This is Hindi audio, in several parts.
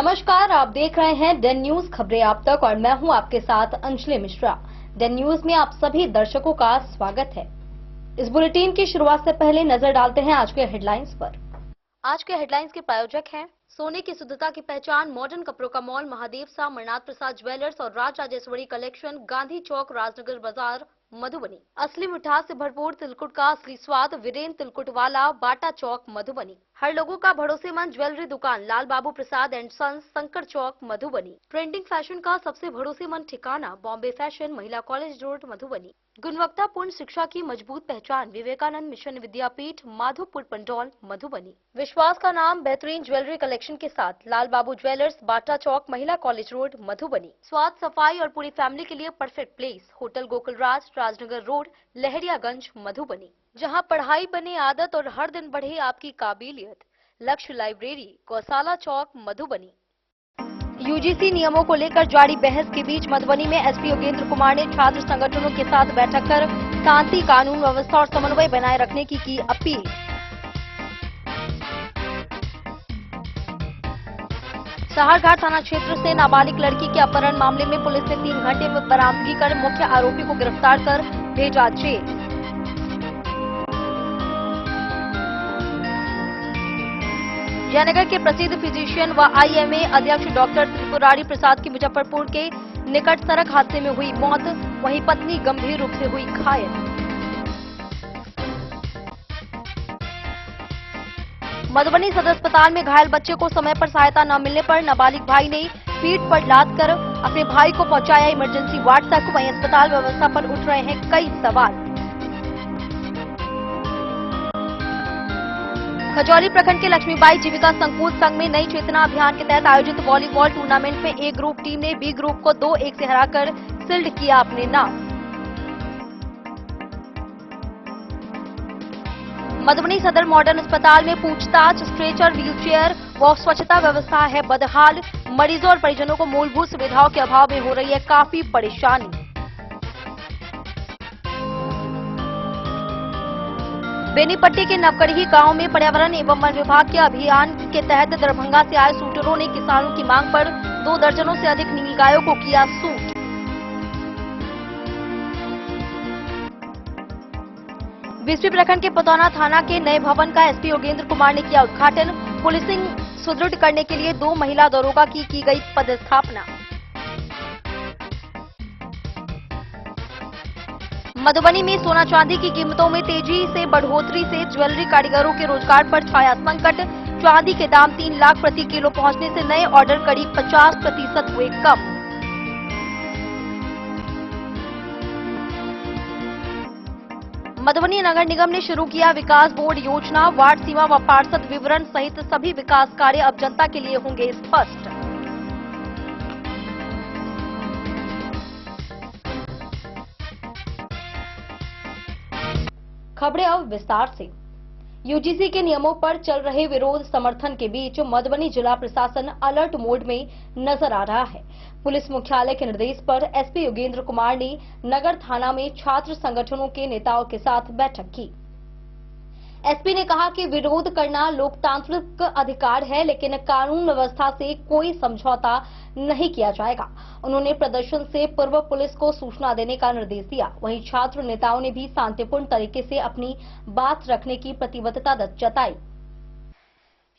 नमस्कार, आप देख रहे हैं डेन न्यूज खबरें आप तक और मैं हूं आपके साथ अंजलि मिश्रा। डेन न्यूज में आप सभी दर्शकों का स्वागत है। इस बुलेटिन की शुरुआत से पहले नजर डालते हैं आज के हेडलाइंस पर। आज के हेडलाइंस के प्रायोजक हैं सोने की शुद्धता की पहचान मॉडर्न कपड़ों का मॉल महादेव सा मरनाथ प्रसाद ज्वेलर्स और राज राजेश्वरी कलेक्शन, गांधी चौक, राजनगर बाजार, मधुबनी। असली मिठास से भरपूर तिलकुट का असली स्वाद, वीरेन तिलकुट वाला, बाटा चौक, मधुबनी। हर लोगों का भरोसेमंद ज्वेलरी दुकान Lal Babu Prasad and sons, Shankar Chowk, Madhubani. Trending fashion का सबसे भरोसेमंद ठिकाना Bombay fashion, Mahila college road, Madhubani. गुणवत्तापूर्ण शिक्षा की मजबूत पहचान विवेकानंद मिशन विद्यापीठ, माधोपुर पंडौल, मधुबनी। विश्वास का नाम बेहतरीन ज्वेलरी कलेक्शन के साथ लाल बाबू ज्वेलर्स, बाटा चौक, महिला कॉलेज रोड, मधुबनी। स्वाद, सफाई और पूरी फैमिली के लिए परफेक्ट प्लेस होटल गोकुल राज, राजनगर रोड, लहरियागंज, मधुबनी। जहां पढ़ाई बने आदत और हर दिन बढ़े आपकी काबिलियत। लक्ष्य लाइब्रेरी, गौशाला चौक, मधुबनी। यूजीसी नियमों को लेकर जारी बहस के बीच मधुबनी में एसपी योगेंद्र कुमार ने छात्र संगठनों के साथ बैठक कर शांति, कानून व्यवस्था और समन्वय बनाए रखने की अपील। सहारघाट थाना क्षेत्र से नाबालिग लड़की के अपहरण मामले में पुलिस ने 3 घंटे में बरामदगी कर मुख्य आरोपी को गिरफ्तार कर भेजा जेल। जयनगर के प्रसिद्ध फिजिशियन व आईएमए अध्यक्ष डॉक्टर त्रिपुरारी प्रसाद की मुजफ्फरपुर के निकट सड़क हादसे में हुई मौत, वहीं पत्नी गंभीर रूप से हुई घायल। मधुबनी सदर अस्पताल में घायल बच्चे को समय पर सहायता न मिलने पर नाबालिग भाई ने पीठ पर लाद कर अपने भाई को पहुंचाया इमरजेंसी वार्ड तक। वहीं अस्पताल व्यवस्था पर उठ रहे हैं कई सवाल। खजौली प्रखंड के लक्ष्मीबाई जीविका संकुल संघ में नई चेतना अभियान के तहत आयोजित वॉलीबॉल टूर्नामेंट में ए ग्रुप टीम ने बी ग्रुप को 2-1 से हराकर सील्ड किया अपने नाम। मधुबनी सदर मॉडर्न अस्पताल में पूछताछ, स्ट्रेचर, व्हीलचेयर व स्वच्छता व्यवस्था है बदहाल। मरीजों और परिजनों को मूलभूत सुविधाओं के अभाव में हो रही है काफी परेशानी। बेनीपट्टी के नवकरही गांव में पर्यावरण एवं वन विभाग के अभियान के तहत दरभंगा से आए शूटरों ने किसानों की मांग पर 2 दर्जनों से अधिक नीलगायों को किया शूट। बीसपी प्रखंड के पतौना थाना के नए भवन का एसपी योगेंद्र कुमार ने किया उद्घाटन। पुलिसिंग सुदृढ़ करने के लिए 2 महिला दरोगा की गई पदस्थापना। मधुबनी में सोना चांदी की कीमतों में तेजी से बढ़ोतरी से ज्वेलरी कारीगरों के रोजगार पर छाया संकट। चांदी के दाम 3 लाख प्रति किलो पहुंचने से नए ऑर्डर करीब 50% हुए कम। मधुबनी नगर निगम ने शुरू किया विकास बोर्ड योजना। वार्ड सीमा व पार्षद विवरण सहित सभी विकास कार्य अब जनता के लिए होंगे स्पष्ट। खबरें अब विस्तार से। यूजीसी के नियमों पर चल रहे विरोध समर्थन के बीच मधुबनी जिला प्रशासन अलर्ट मोड में नजर आ रहा है। पुलिस मुख्यालय के निर्देश पर एसपी योगेंद्र कुमार ने नगर थाना में छात्र संगठनों के नेताओं के साथ बैठक की। एसपी ने कहा कि विरोध करना लोकतांत्रिक अधिकार है, लेकिन कानून व्यवस्था से कोई समझौता नहीं किया जाएगा। उन्होंने प्रदर्शन से पूर्व पुलिस को सूचना देने का निर्देश दिया। वहीं छात्र नेताओं ने भी शांतिपूर्ण तरीके से अपनी बात रखने की प्रतिबद्धता जताई।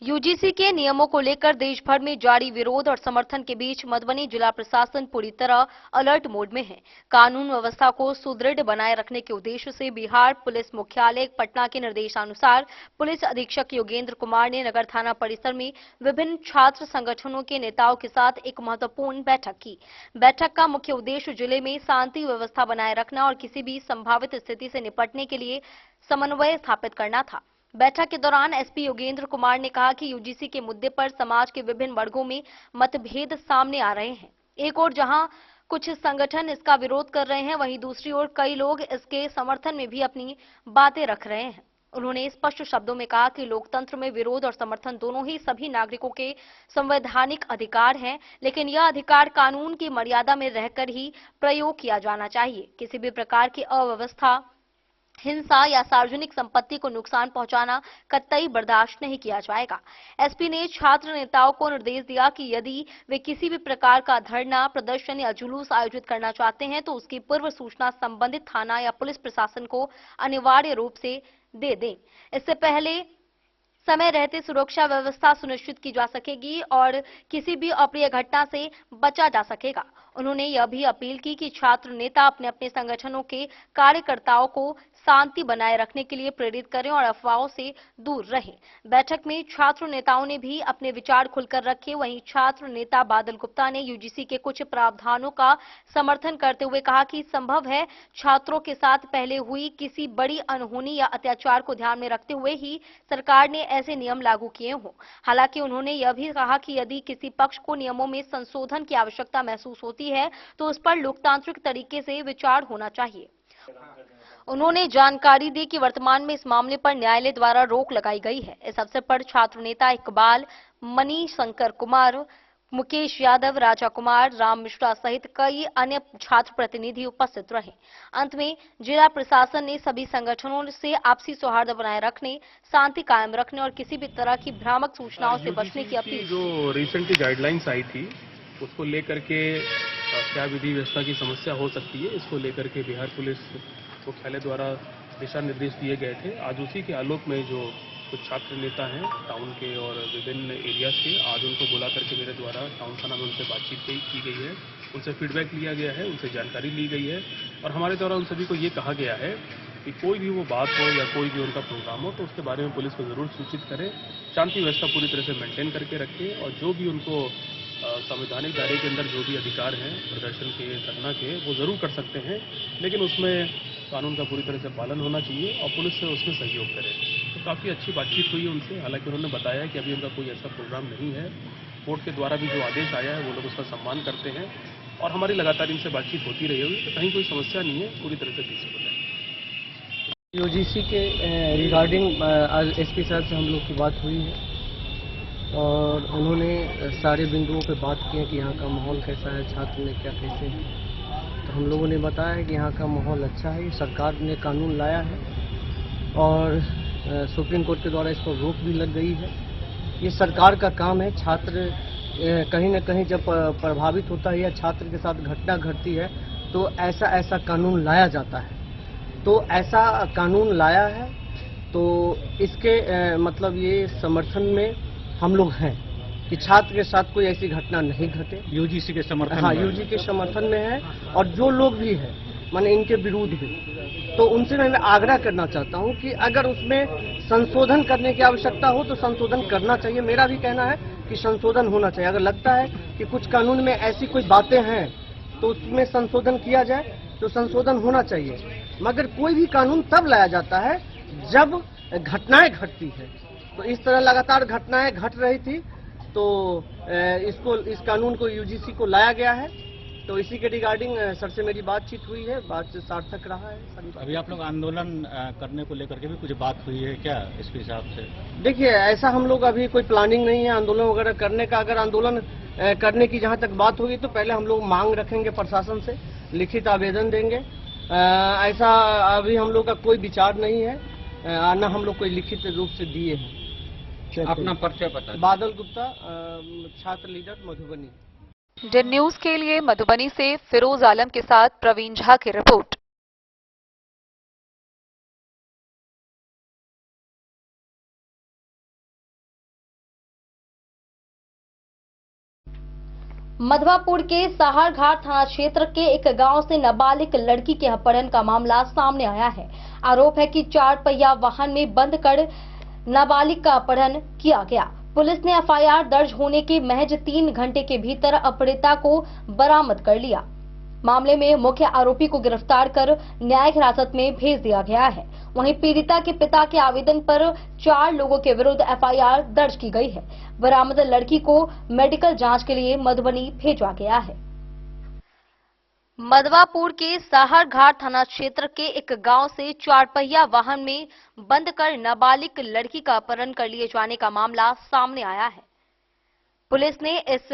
यूजीसी के नियमों को लेकर देश भर में जारी विरोध और समर्थन के बीच मधुबनी जिला प्रशासन पूरी तरह अलर्ट मोड में है। कानून व्यवस्था को सुदृढ़ बनाए रखने के उद्देश्य से बिहार पुलिस मुख्यालय पटना के निर्देशानुसार पुलिस अधीक्षक योगेंद्र कुमार ने नगर थाना परिसर में विभिन्न छात्र संगठनों के नेताओं के साथ एक महत्वपूर्ण बैठक की। बैठक का मुख्य उद्देश्य जिले में शांति व्यवस्था बनाए रखना और किसी भी संभावित स्थिति से निपटने के लिए समन्वय स्थापित करना था। बैठक के दौरान एसपी योगेंद्र कुमार ने कहा कि यूजीसी के मुद्दे पर समाज के विभिन्न वर्गों में मतभेद सामने आ रहे हैं। एक ओर जहां कुछ संगठन इसका विरोध कर रहे हैं, वहीं दूसरी ओर कई लोग इसके समर्थन में भी अपनी बातें रख रहे हैं। उन्होंने स्पष्ट शब्दों में कहा कि लोकतंत्र में विरोध और समर्थन दोनों ही सभी नागरिकों के संवैधानिक अधिकार हैं, लेकिन यह अधिकार कानून की मर्यादा में रहकर ही प्रयोग किया जाना चाहिए। किसी भी प्रकार की अव्यवस्था हिंसा या सार्वजनिक संपत्ति को नुकसान पहुंचाना कतई बर्दाश्त नहीं किया जाएगा। एसपी ने छात्र नेताओं को निर्देश दिया कि यदि वे किसी भी प्रकार का धरना, प्रदर्शन या जुलूस आयोजित करना चाहते हैं तो उसकी पूर्व सूचना संबंधित थाना या पुलिस प्रशासन को अनिवार्य रूप से दे दें। इससे पहले समय रहते सुरक्षा व्यवस्था सुनिश्चित की जा सकेगी और किसी भी अप्रिय घटना से बचा जा सकेगा। उन्होंने यह भी अपील की कि छात्र नेता अपने अपने संगठनों के कार्यकर्ताओं को शांति बनाए रखने के लिए प्रेरित करें और अफवाहों से दूर रहें। बैठक में छात्र नेताओं ने भी अपने विचार खुलकर रखे। वहीं छात्र नेता बादल गुप्ता ने यूजीसी के कुछ प्रावधानों का समर्थन करते हुए कहा कि संभव है छात्रों के साथ पहले हुई किसी बड़ी अनहोनी या अत्याचार को ध्यान में रखते हुए ही सरकार ने ऐसे नियम लागू किए हों। हालांकि उन्होंने यह भी कहा कि यदि किसी पक्ष को नियमों में संशोधन की आवश्यकता महसूस होती है तो उस पर लोकतांत्रिक तरीके से विचार होना चाहिए। उन्होंने जानकारी दी कि वर्तमान में इस मामले पर न्यायालय द्वारा रोक लगाई गई है। इस अवसर पर छात्र नेता इकबाल, मनीष शंकर कुमार, मुकेश यादव, राजा कुमार, राम मिश्रा सहित कई अन्य छात्र प्रतिनिधि उपस्थित रहे। अंत में जिला प्रशासन ने सभी संगठनों से आपसी सौहार्द बनाए रखने, शांति कायम रखने और किसी भी तरह की भ्रामक सूचनाओं से बचने की अपील। जो रिसेंटली गाइडलाइंस आई थी उसको लेकर के क्या विधि व्यवस्था की समस्या हो सकती है, इसको लेकर के बिहार पुलिस मुख्यालय द्वारा दिशा निर्देश दिए गए थे। आज उसी के आलोक में जो कुछ छात्र नेता हैं टाउन के और विभिन्न एरियाज के, आज उनको बुला करके मेरे द्वारा टाउन थाना में उनसे बातचीत की गई है, उनसे फीडबैक लिया गया है, उनसे जानकारी ली गई है और हमारे द्वारा उन सभी को ये कहा गया है कि कोई भी वो बात हो या कोई भी उनका प्रोग्राम हो तो उसके बारे में पुलिस को जरूर सूचित करें, शांति व्यवस्था पूरी तरह से मेंटेन करके रखें और जो भी उनको संवैधानिक दायरे के अंदर जो भी अधिकार हैं प्रदर्शन के, धरना के, वो जरूर कर सकते हैं, लेकिन उसमें कानून का पूरी तरह से पालन होना चाहिए और पुलिस से उसमें सहयोग करे। तो काफ़ी अच्छी बातचीत हुई है उनसे। हालांकि उन्होंने बताया कि अभी उनका कोई ऐसा प्रोग्राम नहीं है। कोर्ट के द्वारा भी जो आदेश आया है वो लोग उसका सम्मान करते हैं और हमारी लगातार इनसे बातचीत होती रही होगी, तो कहीं कोई समस्या नहीं है, पूरी तरह से पीसफुल है। यूजीसी के रिगार्डिंग आज एसपी साहब से हम लोग की बात हुई है और उन्होंने सारे बिंदुओं पे बात की है कि यहाँ का माहौल कैसा है, छात्र ने क्या कैसे हैं। तो हम लोगों ने बताया है कि यहाँ का माहौल अच्छा है, सरकार ने कानून लाया है और सुप्रीम कोर्ट के द्वारा इस पर रोक भी लग गई है। ये सरकार का काम है। छात्र कहीं न कहीं जब प्रभावित होता है या छात्र के साथ घटना घटती है तो ऐसा कानून लाया जाता है। तो ऐसा कानून लाया है तो इसके मतलब ये समर्थन में हम लोग हैं कि छात्र के साथ कोई ऐसी घटना नहीं घटे। यूजीसी के समर्थन हाँ, यूजी के समर्थन में है और जो लोग भी हैं माने इनके विरोध भी, तो उनसे मैं आग्रह करना चाहता हूं कि अगर उसमें संशोधन करने की आवश्यकता हो तो संशोधन करना चाहिए। मेरा भी कहना है कि संशोधन होना चाहिए। अगर लगता है कि कुछ कानून में ऐसी कोई बातें हैं तो उसमें संशोधन किया जाए, तो संशोधन होना चाहिए। मगर कोई भी कानून तब लाया जाता है जब घटनाएं घटती है। तो इस तरह लगातार घटनाएं घट रही थी तो इस कानून को यूजीसी को लाया गया है। तो इसी के रिगार्डिंग सर से मेरी बातचीत हुई है, बात सार्थक रहा है। अभी आप लोग आंदोलन करने को लेकर के भी कुछ बात हुई है क्या एसपी साहब से? देखिए, ऐसा हम लोग अभी कोई प्लानिंग नहीं है आंदोलन वगैरह करने का। अगर आंदोलन करने की जहां तक बात होगी तो पहले हम लोग मांग रखेंगे प्रशासन से, लिखित आवेदन देंगे। ऐसा अभी हम लोग का कोई विचार नहीं है, ना हम लोग कोई लिखित रूप से दिए हैं। अपना परिचय बता। बादल गुप्ता, छात्र लीडर, मधुबनी। जिन न्यूज के लिए मधुबनी से फिरोज आलम के साथ प्रवीण झा की रिपोर्ट। मधवापुर के साहरघाट थाना क्षेत्र के एक गांव से नाबालिग लड़की के अपहरण का मामला सामने आया है। आरोप है कि 4 पहिया वाहन में बंद कर नाबालिग का अपहरण किया गया। पुलिस ने एफआईआर दर्ज होने के महज 3 घंटे के भीतर अपहृता को बरामद कर लिया। मामले में मुख्य आरोपी को गिरफ्तार कर न्यायिक हिरासत में भेज दिया गया है। वहीं पीड़िता के पिता के आवेदन पर 4 लोगों के विरुद्ध एफआईआर दर्ज की गई है। बरामद लड़की को मेडिकल जांच के लिए मधुबनी भेजा गया है। मधवापुर के साहरघाट थाना क्षेत्र के एक गांव से 4 पहिया वाहन में बंद कर नाबालिग लड़की का अपहरण कर लिए जाने का मामला सामने आया है। पुलिस ने इस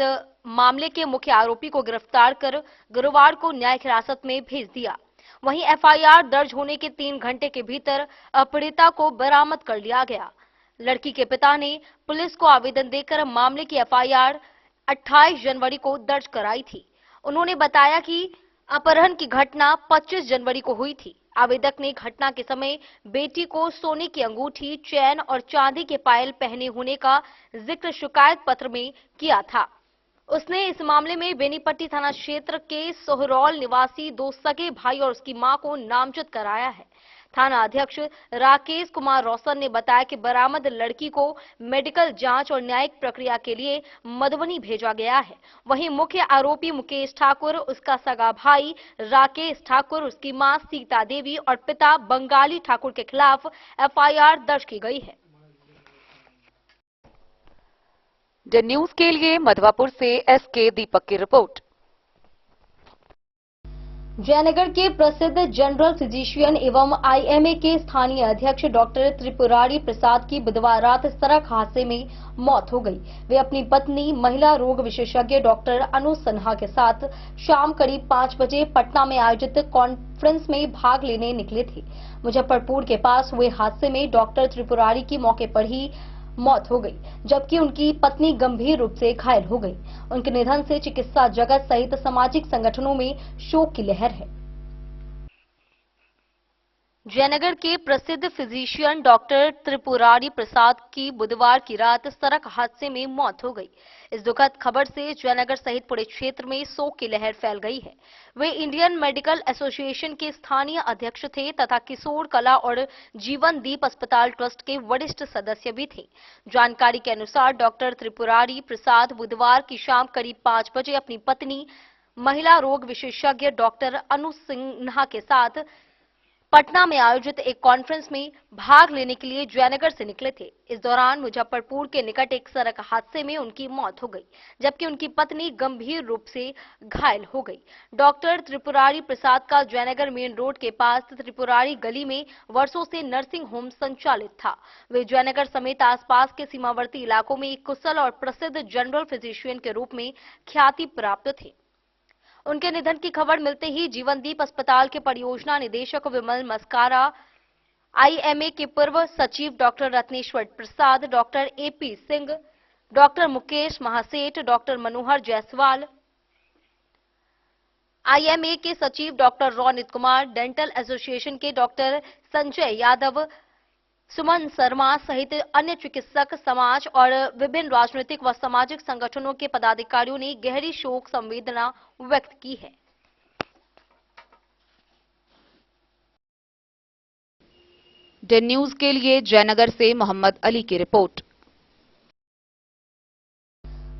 मामले के मुख्य आरोपी को गिरफ्तार कर गुरुवार को न्यायिक हिरासत में भेज दिया। वहीं एफआईआर दर्ज होने के 3 घंटे के भीतर पीड़िता को बरामद कर लिया गया। लड़की के पिता ने पुलिस को आवेदन देकर मामले की एफआईआर 28 जनवरी को दर्ज कराई थी। उन्होंने बताया कि अपहरण की घटना 25 जनवरी को हुई थी। आवेदक ने घटना के समय बेटी को सोने की अंगूठी, चैन और चांदी के पायल पहने होने का जिक्र शिकायत पत्र में किया था। उसने इस मामले में बेनीपट्टी थाना क्षेत्र के सोहरौल निवासी 2 सगे भाई और उसकी मां को नामजद कराया है। थाना अध्यक्ष राकेश कुमार रोशन ने बताया कि बरामद लड़की को मेडिकल जांच और न्यायिक प्रक्रिया के लिए मधुबनी भेजा गया है। वहीं मुख्य आरोपी मुकेश ठाकुर, उसका सगा भाई राकेश ठाकुर, उसकी मां सीता देवी और पिता बंगाली ठाकुर के खिलाफ एफआईआर दर्ज की गई है। द न्यूज के लिए मधवापुर से एसके दीपक की रिपोर्ट। जयनगर के प्रसिद्ध जनरल फिजिशियन एवं आईएमए के स्थानीय अध्यक्ष डॉक्टर त्रिपुरारी प्रसाद की बुधवार रात सड़क हादसे में मौत हो गई। वे अपनी पत्नी महिला रोग विशेषज्ञ डॉक्टर अनु सिन्हा के साथ शाम करीब 5 बजे पटना में आयोजित कॉन्फ्रेंस में भाग लेने निकले थे। मुजफ्फरपुर के पास हुए हादसे में डॉक्टर त्रिपुरारी की मौके पर ही मौत हो गई, जबकि उनकी पत्नी गंभीर रूप से घायल हो गई। उनके निधन से चिकित्सा जगत सहित सामाजिक संगठनों में शोक की लहर है। जयनगर के प्रसिद्ध फिजिशियन डॉक्टर त्रिपुरारी प्रसाद की बुधवार की रात सड़क हादसे में मौत हो गई। इस दुखद खबर से जयनगर सहित पूरे क्षेत्र में शोक की लहर फैल गई है। वे इंडियन मेडिकल एसोसिएशन के स्थानीय अध्यक्ष थे तथा किशोर कला और जीवन दीप अस्पताल ट्रस्ट के वरिष्ठ सदस्य भी थे। जानकारी के अनुसार डॉक्टर त्रिपुरारी प्रसाद बुधवार की शाम करीब 5 बजे अपनी पत्नी महिला रोग विशेषज्ञ डॉक्टर अनु सिन्हा के साथ पटना में आयोजित एक कॉन्फ्रेंस में भाग लेने के लिए जयनगर से निकले थे। इस दौरान मुजफ्फरपुर के निकट एक सड़क हादसे में उनकी मौत हो गई, जबकि उनकी पत्नी गंभीर रूप से घायल हो गई। डॉक्टर त्रिपुरारी प्रसाद का जयनगर मेन रोड के पास त्रिपुरारी गली में वर्षों से नर्सिंग होम संचालित था। वे जयनगर समेत आसपास के सीमावर्ती इलाकों में एक कुशल और प्रसिद्ध जनरल फिजिशियन के रूप में ख्याति प्राप्त थे। उनके निधन की खबर मिलते ही जीवनदीप अस्पताल के परियोजना निदेशक विमल मस्कारा, आईएमए के पूर्व सचिव doctor Ratneshwar Prasad, doctor AP Singh, doctor Mukesh Mahaseth, doctor Manohar Jaiswal, IMA के सचिव doctor Ronit Kumar, dental association के डॉक्टर संजय यादव, सुमन शर्मा सहित अन्य चिकित्सक, समाज और विभिन्न राजनीतिक व सामाजिक संगठनों के पदाधिकारियों ने गहरी शोक संवेदना व्यक्त की है। द न्यूज के लिए जयनगर से मोहम्मद अली की रिपोर्ट।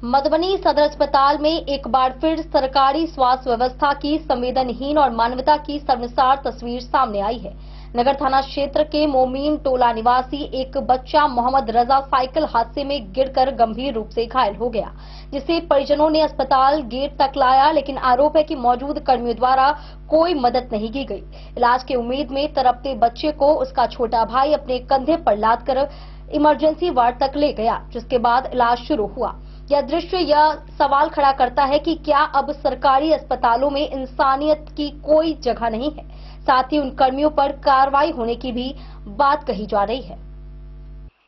मधुबनी सदर अस्पताल में एक बार फिर सरकारी स्वास्थ्य व्यवस्था की संवेदनहीन और मानवता की शर्मसार तस्वीर सामने आई है। नगर थाना क्षेत्र के मोमीन टोला निवासी एक बच्चा मोहम्मद रजा साइकिल हादसे में गिरकर गंभीर रूप से घायल हो गया, जिसे परिजनों ने अस्पताल गेट तक लाया, लेकिन आरोप है कि मौजूद कर्मियों द्वारा कोई मदद नहीं की गई। इलाज की उम्मीद में तड़पते बच्चे को उसका छोटा भाई अपने कंधे पर लादकर इमरजेंसी वार्ड तक ले गया, जिसके बाद इलाज शुरू हुआ। यह दृश्य यह सवाल खड़ा करता है कि क्या अब सरकारी अस्पतालों में इंसानियत की कोई जगह नहीं है। साथ ही उन कर्मियों पर कार्रवाई होने की भी बात कही जा रही है।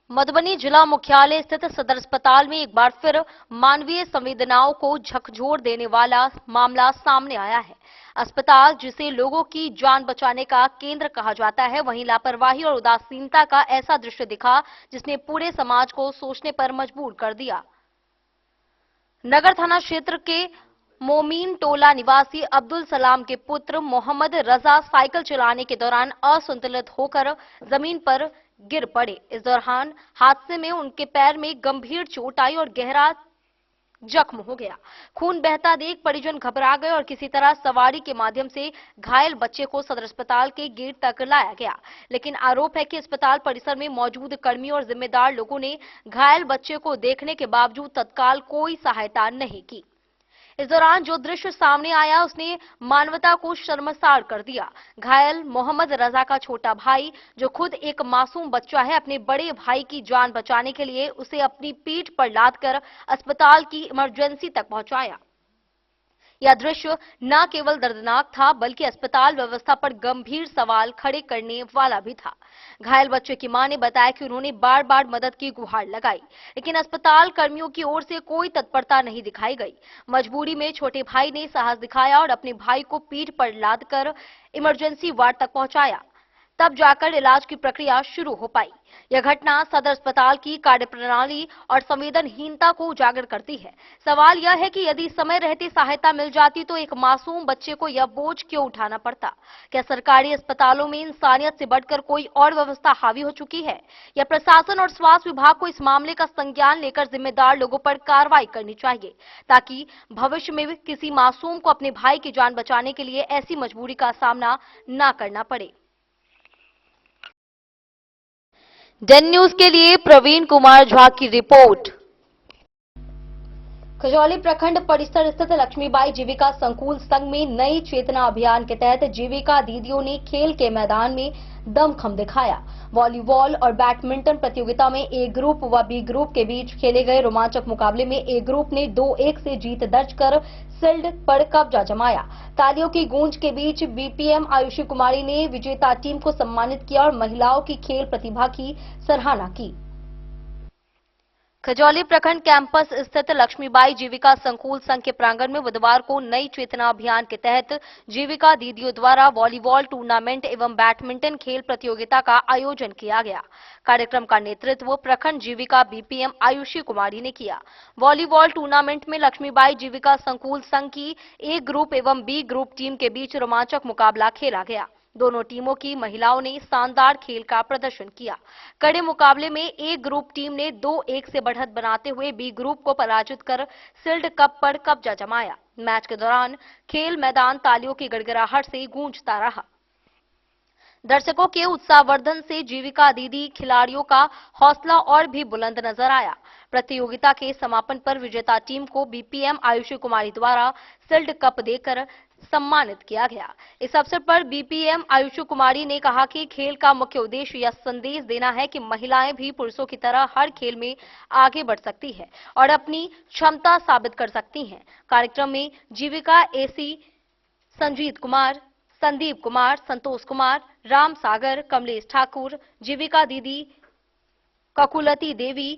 मधुबनी जिला मुख्यालय स्थित सदर अस्पताल में एक बार फिर मानवीय संवेदनाओं को झकझोर देने वाला मामला सामने आया है। अस्पताल, जिसे लोगों की जान बचाने का केंद्र कहा जाता है, वहीं लापरवाही और उदासीनता का ऐसा दृश्य दिखा जिसने पूरे समाज को सोचने पर मजबूर कर दिया। नगर थाना क्षेत्र के मोमीन टोला निवासी अब्दुल सलाम के पुत्र मोहम्मद रजा साइकिल चलाने के दौरान असंतुलित होकर जमीन पर गिर पड़े। इस दौरान हादसे में उनके पैर में गंभीर चोट आई और गहरा जख्म हो गया। खून बहता देख परिजन घबरा गए और किसी तरह सवारी के माध्यम से घायल बच्चे को सदर अस्पताल के गेट तक लाया गया, लेकिन आरोप है कि अस्पताल परिसर में मौजूद कर्मियों और जिम्मेदार लोगों ने घायल बच्चे को देखने के बावजूद तत्काल कोई सहायता नहीं की। इस दौरान जो दृश्य सामने आया उसने मानवता को शर्मसार कर दिया। घायल मोहम्मद रजा का छोटा भाई, जो खुद एक मासूम बच्चा है, अपने बड़े भाई की जान बचाने के लिए उसे अपनी पीठ पर लादकर अस्पताल की इमरजेंसी तक पहुंचाया। यह दृश्य न केवल दर्दनाक था बल्कि अस्पताल व्यवस्था पर गंभीर सवाल खड़े करने वाला भी था। घायल बच्चे की मां ने बताया कि उन्होंने बार बार मदद की गुहार लगाई, लेकिन अस्पताल कर्मियों की ओर से कोई तत्परता नहीं दिखाई गई। मजबूरी में छोटे भाई ने साहस दिखाया और अपने भाई को पीठ पर लादकर इमरजेंसी वार्ड तक पहुंचाया। तब जाकर इलाज की प्रक्रिया शुरू हो पाई। यह घटना सदर अस्पताल की कार्यप्रणाली और संवेदनहीनता को उजागर करती है। सवाल यह है कि यदि समय रहते सहायता मिल जाती तो एक मासूम बच्चे को यह बोझ क्यों उठाना पड़ता? क्या सरकारी अस्पतालों में इंसानियत से बढ़कर कोई और व्यवस्था हावी हो चुकी है? या प्रशासन और स्वास्थ्य विभाग को इस मामले का संज्ञान लेकर जिम्मेदार लोगों पर कार्रवाई करनी चाहिए, ताकि भविष्य में किसी मासूम को अपने भाई की जान बचाने के लिए ऐसी मजबूरी का सामना न करना पड़े। डेन न्यूज के लिए प्रवीण कुमार झा की रिपोर्ट। खजौली प्रखंड परिसर स्थित लक्ष्मीबाई जीविका संकुल संघ में नई चेतना अभियान के तहत जीविका दीदियों ने खेल के मैदान में दमखम दिखाया। वॉलीबॉल और बैडमिंटन प्रतियोगिता में ए ग्रुप व बी ग्रुप के बीच खेले गए रोमांचक मुकाबले में ए ग्रुप ने 2-1 से जीत दर्ज कर शील्ड पर कब्जा जमाया। तालियों की गूंज के बीच बीपीएम आयुषी कुमारी ने विजेता टीम को सम्मानित किया और महिलाओं की खेल प्रतिभा की सराहना की। खजौली प्रखंड कैंपस स्थित लक्ष्मीबाई जीविका संकुल संघ के प्रांगण में बुधवार को नई चेतना अभियान के तहत जीविका दीदियों द्वारा वॉलीबॉल टूर्नामेंट एवं बैडमिंटन खेल प्रतियोगिता का आयोजन किया गया। कार्यक्रम का नेतृत्व प्रखंड जीविका बीपीएम आयुषी कुमारी ने किया। वॉलीबॉल टूर्नामेंट में लक्ष्मीबाई जीविका संकुल संघ की ए ग्रुप एवं बी ग्रुप टीम के बीच रोमांचक मुकाबला खेला गया। दोनों टीमों की महिलाओं ने शानदार खेल का प्रदर्शन किया। कड़े मुकाबले में ए ग्रुप टीम ने 2-1 से बढ़त बनाते हुए बी ग्रुप को पराजित कर शील्ड कप पर कब्जा जमाया। मैच के दौरान खेल मैदान तालियों की गड़गड़ाहट से गूंजता रहा। दर्शकों के उत्साहवर्धन से जीविका दीदी खिलाड़ियों का हौसला और भी बुलंद नजर आया। प्रतियोगिता के समापन पर विजेता टीम को बीपीएम आयुषी कुमारी द्वारा शील्ड कप देकर सम्मानित किया गया। इस अवसर पर बीपीएम आयुषी कुमारी ने कहा कि खेल का मुख्य उद्देश्य यह संदेश देना है कि महिलाएं भी पुरुषों की तरह हर खेल में आगे बढ़ सकती है और अपनी क्षमता साबित कर सकती हैं। कार्यक्रम में जीविका एसी संजीत कुमार, संदीप कुमार, संतोष कुमार, राम सागर, कमलेश ठाकुर, जीविका दीदी ककुलती देवी,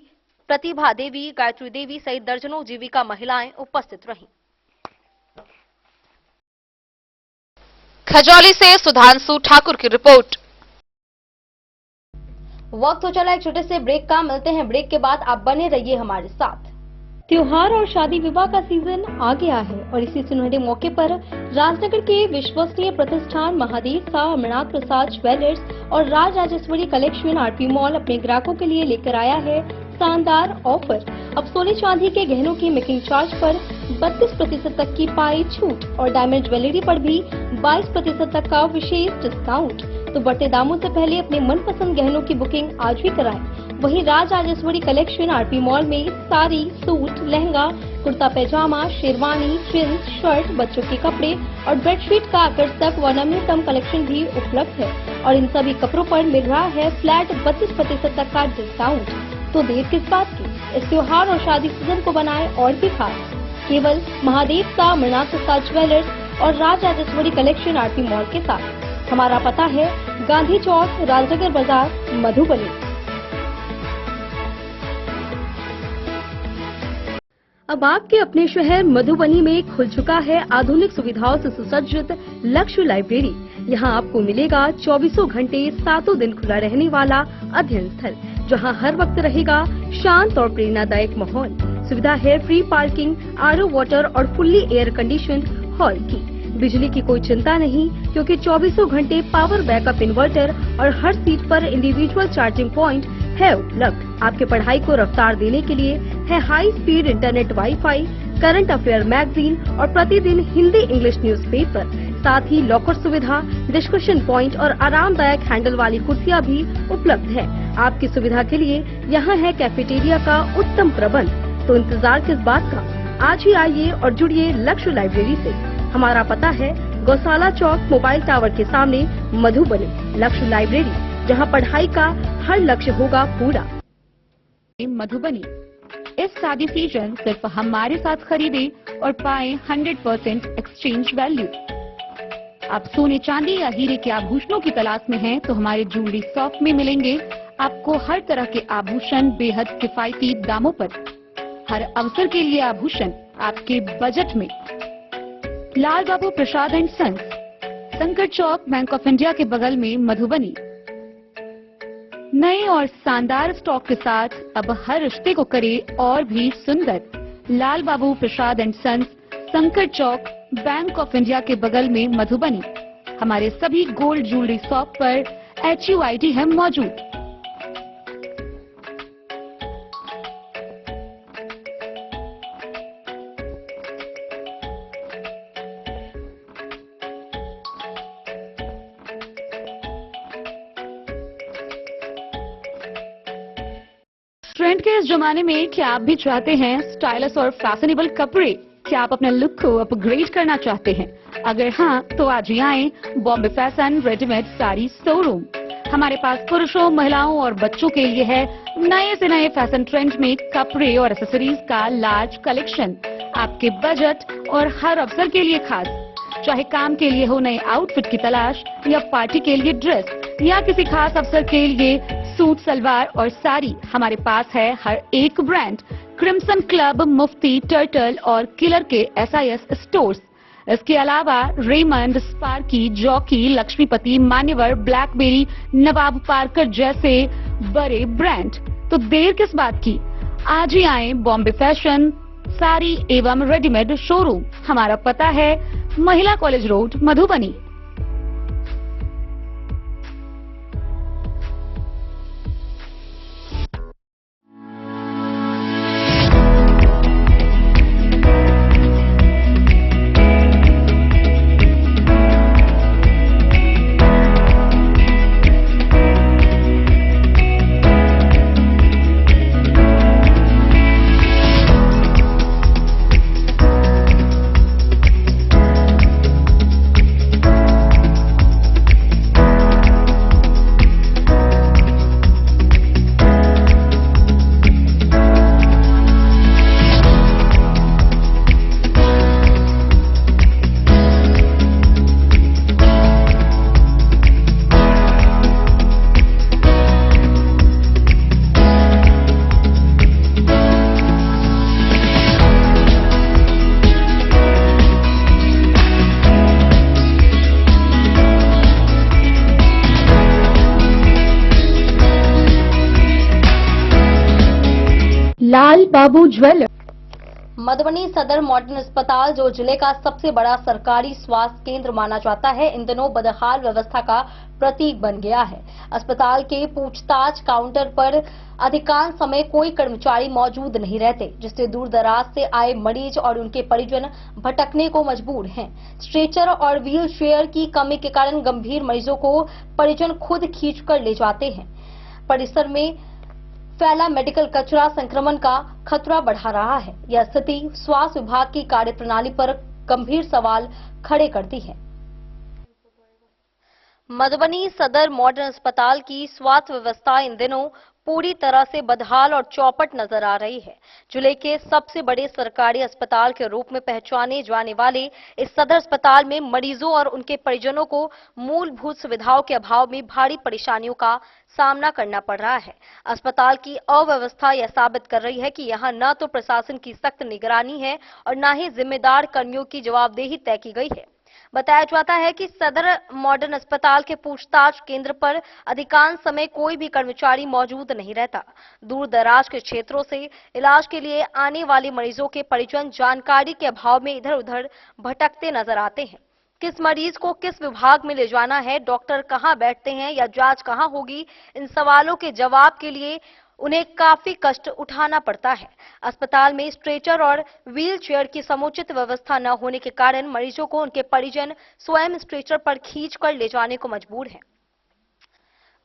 प्रतिभा देवी, गायत्री देवी सहित दर्जनों जीविका महिलाएं उपस्थित रहीं। खजौली से सुधांशु ठाकुर की रिपोर्ट। वक्त हो चला एक छोटे से ब्रेक का। मिलते हैं ब्रेक के बाद। आप बने रहिए हमारे साथ। त्योहार और शादी विवाह का सीजन आ गया है और इसी सुनहरे मौके पर राजनगर के विश्वसनीय प्रतिष्ठान महादेव शाह अमरनाथ प्रसाद ज्वेलर्स और Raj Rajeshwari collection RP mall अपने ग्राहकों के लिए लेकर आया है शानदार ऑफर। अब सोने चांदी के गहनों की मेकिंग चार्ज पर 32% तक की पाई छूट और डायमंड ज्वेलरी पर भी 22% तक का विशेष डिस्काउंट। तो बढ़ते दामों से पहले अपने मनपसंद गहनों की बुकिंग आज भी कराएं। वहीं Raj Rajeshwari collection RP mall में साड़ी, सूट, लहंगा, कुर्ता पैजामा, शेरवानी, जींस, शर्ट, बच्चों के कपड़े और बेडशीट का आकर्षक व नवीनतम कलेक्शन भी उपलब्ध है और इन सभी कपड़ों पर मिल रहा है फ्लैट 32% तक का डिस्काउंट। तो देर किस बात की? इस त्योहार और शादी सीजन को बनाए और भी खास। केवल महादेव शाह अमरनाथ प्रसाद ज्वेलर्स और Raj Rajeshwari collection RP mall के साथ। हमारा पता है गांधी चौक, राजनगर बाजार, मधुबनी। अब आपके अपने शहर मधुबनी में खुल चुका है आधुनिक सुविधाओं से सुसज्जित लक्ष्य लाइब्रेरी। यहाँ आपको मिलेगा 24 घंटे 7 दिन खुला रहने वाला अध्ययन स्थल, जहाँ हर वक्त रहेगा शांत और प्रेरणादायक माहौल। सुविधा है फ्री पार्किंग, आरओ वाटर और फुल्ली एयर कंडीशन हॉल की। बिजली की कोई चिंता नहीं, क्योंकि 24 घंटे पावर बैकअप इन्वर्टर और हर सीट पर इंडिविजुअल चार्जिंग पॉइंट है उपलब्ध। आपके पढ़ाई को रफ्तार देने के लिए है high speed internet, wifi, current affair magazine और प्रतिदिन हिंदी इंग्लिश न्यूज़पेपर। साथ ही लॉकर सुविधा, डिस्कशन पॉइंट और आरामदायक हैंडल वाली कुर्सियां भी उपलब्ध है। आपकी सुविधा के लिए यहाँ है कैफेटेरिया का उत्तम प्रबंध। तो इंतजार किस बात का? आज ही आइए और जुड़िए लक्ष्य लाइब्रेरी से। हमारा पता है गौशाला चौक, मोबाइल टावर के सामने, मधुबनी। लक्ष्य लाइब्रेरी, जहां पढ़ाई का हर लक्ष्य होगा पूरा। मधुबनी। इस शादी सीजन सिर्फ हमारे साथ खरीदें और पाएं 100% एक्सचेंज वैल्यू। आप सोने चांदी या हीरे के आभूषणों की तलाश में हैं तो हमारे ज्वेलरी शॉप में मिलेंगे आपको हर तरह के आभूषण बेहद किफायती दामों पर। हर अवसर के लिए आभूषण आपके बजट में। लाल बाबू प्रसाद एंड सन्स, संकट चौक, बैंक ऑफ इंडिया के बगल में, मधुबनी। नए और शानदार स्टॉक के साथ अब हर रिश्ते को करे और भी सुंदर। लाल बाबू प्रसाद एंड सन्स, संकट चौक, बैंक ऑफ इंडिया के बगल में, मधुबनी। हमारे सभी गोल्ड ज्वेलरी शॉप पर HUID है मौजूद। ट्रेंड के इस जमाने में क्या आप भी चाहते हैं स्टाइलिश और फैशनेबल कपड़े? क्या आप अपने लुक को अपग्रेड करना चाहते हैं? अगर हाँ, तो आज ही आएं Bombay fashion readymade sari showroom. हमारे पास पुरुषों, महिलाओं और बच्चों के लिए है नए से नए फैशन ट्रेंड में कपड़े और एक्सेसरीज का लार्ज कलेक्शन। आपके बजट और हर अवसर के लिए खास। चाहे काम के लिए हो नए आउटफिट की तलाश, या पार्टी के लिए ड्रेस, या किसी खास अवसर के लिए सूट, सलवार और साड़ी, हमारे पास है हर एक ब्रांड। क्रिम्सन क्लब, मुफ्ती, टर्टल और किलर के SIS स्टोर्स। इसके अलावा रेमंड, स्पार्की, जॉकी, लक्ष्मीपति, मान्यवर, ब्लैकबेरी, नवाब पार्कर जैसे बड़े ब्रांड। तो देर किस बात की, आज ही आए बॉम्बे फैशन साड़ी एवं रेडीमेड शोरूम। हमारा पता है महिला कॉलेज रोड, मधुबनी। लाल बाबू ज्वेलर। मधुबनी सदर मॉडर्न अस्पताल, जो जिले का सबसे बड़ा सरकारी स्वास्थ्य केंद्र माना जाता है, इन दिनों बदहाल व्यवस्था का प्रतीक बन गया है। अस्पताल के पूछताछ काउंटर पर अधिकांश समय कोई कर्मचारी मौजूद नहीं रहते, जिससे दूर दराज से आए मरीज और उनके परिजन भटकने को मजबूर हैं। स्ट्रेचर और व्हील चेयर की कमी के कारण गंभीर मरीजों को परिजन खुद खींचकर ले जाते हैं। परिसर में फैला मेडिकल कचरा संक्रमण का खतरा बढ़ा रहा है। यह स्थिति स्वास्थ्य विभाग की कार्यप्रणाली पर गंभीर सवाल खड़े करती है। मधुबनी सदर मॉडर्न अस्पताल की स्वास्थ्य व्यवस्था इन दिनों पूरी तरह से बदहाल और चौपट नजर आ रही है। जिले के सबसे बड़े सरकारी अस्पताल के रूप में पहचाने जाने वाले इस सदर अस्पताल में मरीजों और उनके परिजनों को मूलभूत सुविधाओं के अभाव में भारी परेशानियों का सामना करना पड़ रहा है। अस्पताल की अव्यवस्था यह साबित कर रही है कि यहां न तो प्रशासन की सख्त निगरानी है और न ही जिम्मेदार कर्मियों की जवाबदेही तय की गई है। बताया जाता है कि सदर मॉडर्न अस्पताल के पूछताछ केंद्र पर अधिकांश समय कोई भी कर्मचारी मौजूद नहीं रहता। दूर दराज के क्षेत्रों से इलाज के लिए आने वाले मरीजों के परिजन जानकारी के अभाव में इधर उधर भटकते नजर आते हैं। किस मरीज को किस विभाग में ले जाना है, डॉक्टर कहां बैठते हैं या जांच कहां होगी, इन सवालों के जवाब के लिए उन्हें काफी कष्ट उठाना पड़ता है। अस्पताल में स्ट्रेचर और व्हील चेयर की समुचित व्यवस्था न होने के कारण मरीजों को उनके परिजन स्वयं स्ट्रेचर पर खींचकर ले जाने को मजबूर हैं।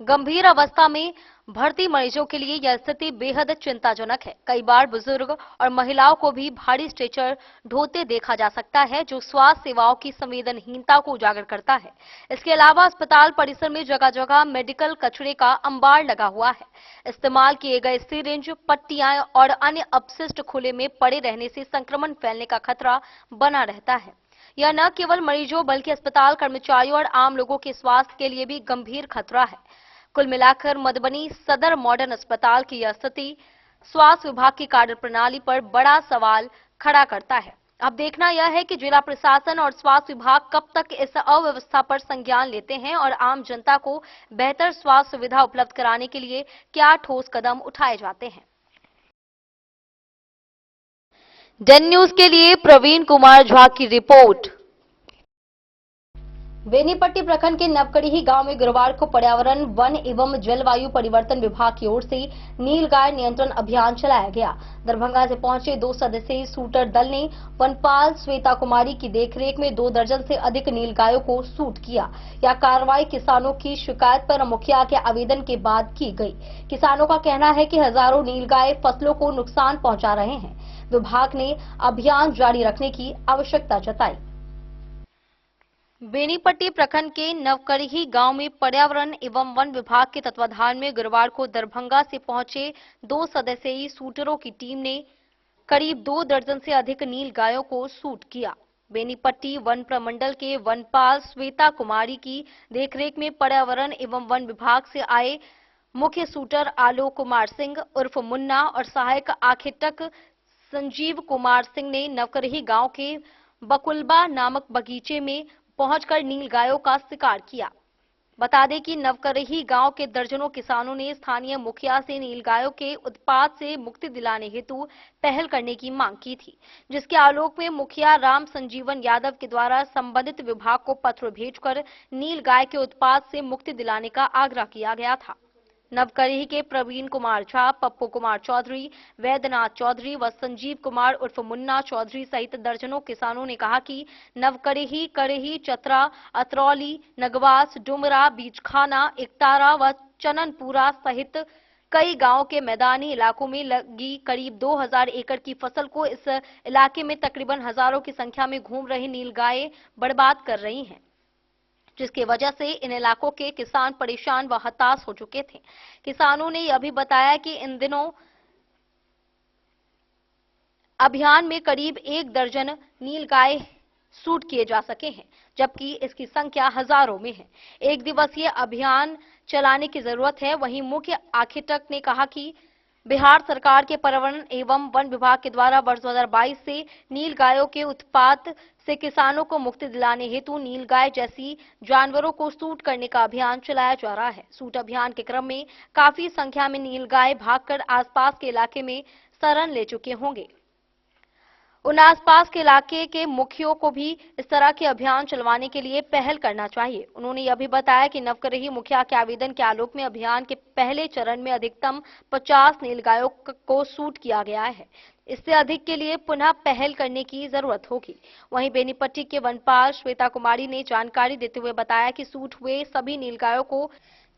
गंभीर अवस्था में भर्ती मरीजों के लिए यह स्थिति बेहद चिंताजनक है। कई बार बुजुर्ग और महिलाओं को भी भारी स्ट्रेचर ढोते देखा जा सकता है, जो स्वास्थ्य सेवाओं की संवेदनहीनता को उजागर करता है। इसके अलावा अस्पताल परिसर में जगह जगह मेडिकल कचरे का अंबार लगा हुआ है। इस्तेमाल किए गए सिरिंज, पट्टियां और अन्य अपशिष्ट खुले में पड़े रहने से संक्रमण फैलने का खतरा बना रहता है। यह न केवल मरीजों बल्कि अस्पताल कर्मचारियों और आम लोगों के स्वास्थ्य के लिए भी गंभीर खतरा है। कुल मिलाकर मधुबनी सदर मॉडर्न अस्पताल की यह स्थिति स्वास्थ्य विभाग की कार्यप्रणाली पर बड़ा सवाल खड़ा करता है। अब देखना यह है कि जिला प्रशासन और स्वास्थ्य विभाग कब तक इस अव्यवस्था पर संज्ञान लेते हैं और आम जनता को बेहतर स्वास्थ्य सुविधा उपलब्ध कराने के लिए क्या ठोस कदम उठाए जाते हैं। डेन न्यूज के लिए प्रवीण कुमार झा की रिपोर्ट। बेनीपट्टी प्रखंड के नवकड़ीही गांव में गुरुवार को पर्यावरण, वन एवं जलवायु परिवर्तन विभाग की ओर से नीलगाय नियंत्रण अभियान चलाया गया। दरभंगा से पहुंचे 2 सदस्यीय शूटर दल ने वनपाल श्वेता कुमारी की देखरेख में 2 दर्जन से अधिक नीलगायों को शूट किया। यह कार्रवाई किसानों की शिकायत पर मुखिया के आवेदन के बाद की गई। किसानों का कहना है कि हजारों नीलगाय फसलों को नुकसान पहुंचा रहे हैं। विभाग ने अभियान जारी रखने की आवश्यकता जताई। बेनीपट्टी प्रखंड के नवकड़ीही गांव में पर्यावरण एवं वन विभाग के तत्वाधान में गुरुवार को दरभंगा से पहुंचे 2 सदस्यीय शूटरों की टीम ने करीब 2 दर्जन से अधिक नील गायों को शूट किया। बेनीपट्टी वन प्रमंडल के वनपाल श्वेता कुमारी की देखरेख में पर्यावरण एवं वन विभाग से आए मुख्य शूटर आलोक कुमार सिंह उर्फ मुन्ना और सहायक आखेटक संजीव कुमार सिंह ने नवकड़ीही गांव के बकुलबा नामक बगीचे में पहुंचकर नीलगायों का शिकार किया। बता दें कि नवकड़ीही गांव के दर्जनों किसानों ने स्थानीय मुखिया से नीलगायों के उत्पात से मुक्ति दिलाने हेतु पहल करने की मांग की थी, जिसके आलोक में मुखिया राम संजीवन यादव के द्वारा संबंधित विभाग को पत्र भेजकर नीलगाय के उत्पात से मुक्ति दिलाने का आग्रह किया गया था। नवकड़ीही के प्रवीण कुमार झा, पप्पू कुमार चौधरी, वैद्यनाथ चौधरी व संजीव कुमार उर्फ मुन्ना चौधरी सहित दर्जनों किसानों ने कहा कि नवकड़ीही, कड़ीही, चतरा, अतरौली, नगवास, डुमरा, बीजखाना, इकतारा व चननपुरा सहित कई गांवों के मैदानी इलाकों में लगी करीब 2000 एकड़ की फसल को इस इलाके में तकरीबन हजारों की संख्या में घूम रही नीलगायें बर्बाद कर रही हैं, जिसकी वजह से इन इलाकों के किसान परेशान व हताश हो चुके थे। किसानों ने यह भी बताया कि इन दिनों अभियान में करीब 1 दर्जन नीलगाय शूट किए जा सके हैं, जबकि इसकी संख्या हजारों में है। 1 दिवसीय अभियान चलाने की जरूरत है। वहीं मुख्य आखेटक ने कहा कि बिहार सरकार के पर्यावरण एवं वन विभाग के द्वारा वर्ष 2022 से नीलगायों के उत्पात से किसानों को मुक्ति दिलाने हेतु नीलगाय जैसी जानवरों को शूट करने का अभियान चलाया जा रहा है। शूट अभियान के क्रम में काफी संख्या में नीलगाय भागकर आसपास के इलाके में शरण ले चुके होंगे। उन आसपास के इलाके के मुखियों को भी इस तरह के अभियान चलवाने के लिए पहल करना चाहिए। उन्होंने यह भी बताया कि नवकड़ीही मुखिया के आवेदन के आलोक में अभियान के पहले चरण में अधिकतम 50 नीलगायों को शूट किया गया है। इससे अधिक के लिए पुनः पहल करने की जरूरत होगी। वहीं बेनीपट्टी के वनपाल श्वेता कुमारी ने जानकारी देते हुए बताया कि शूट हुए सभी नीलगायों को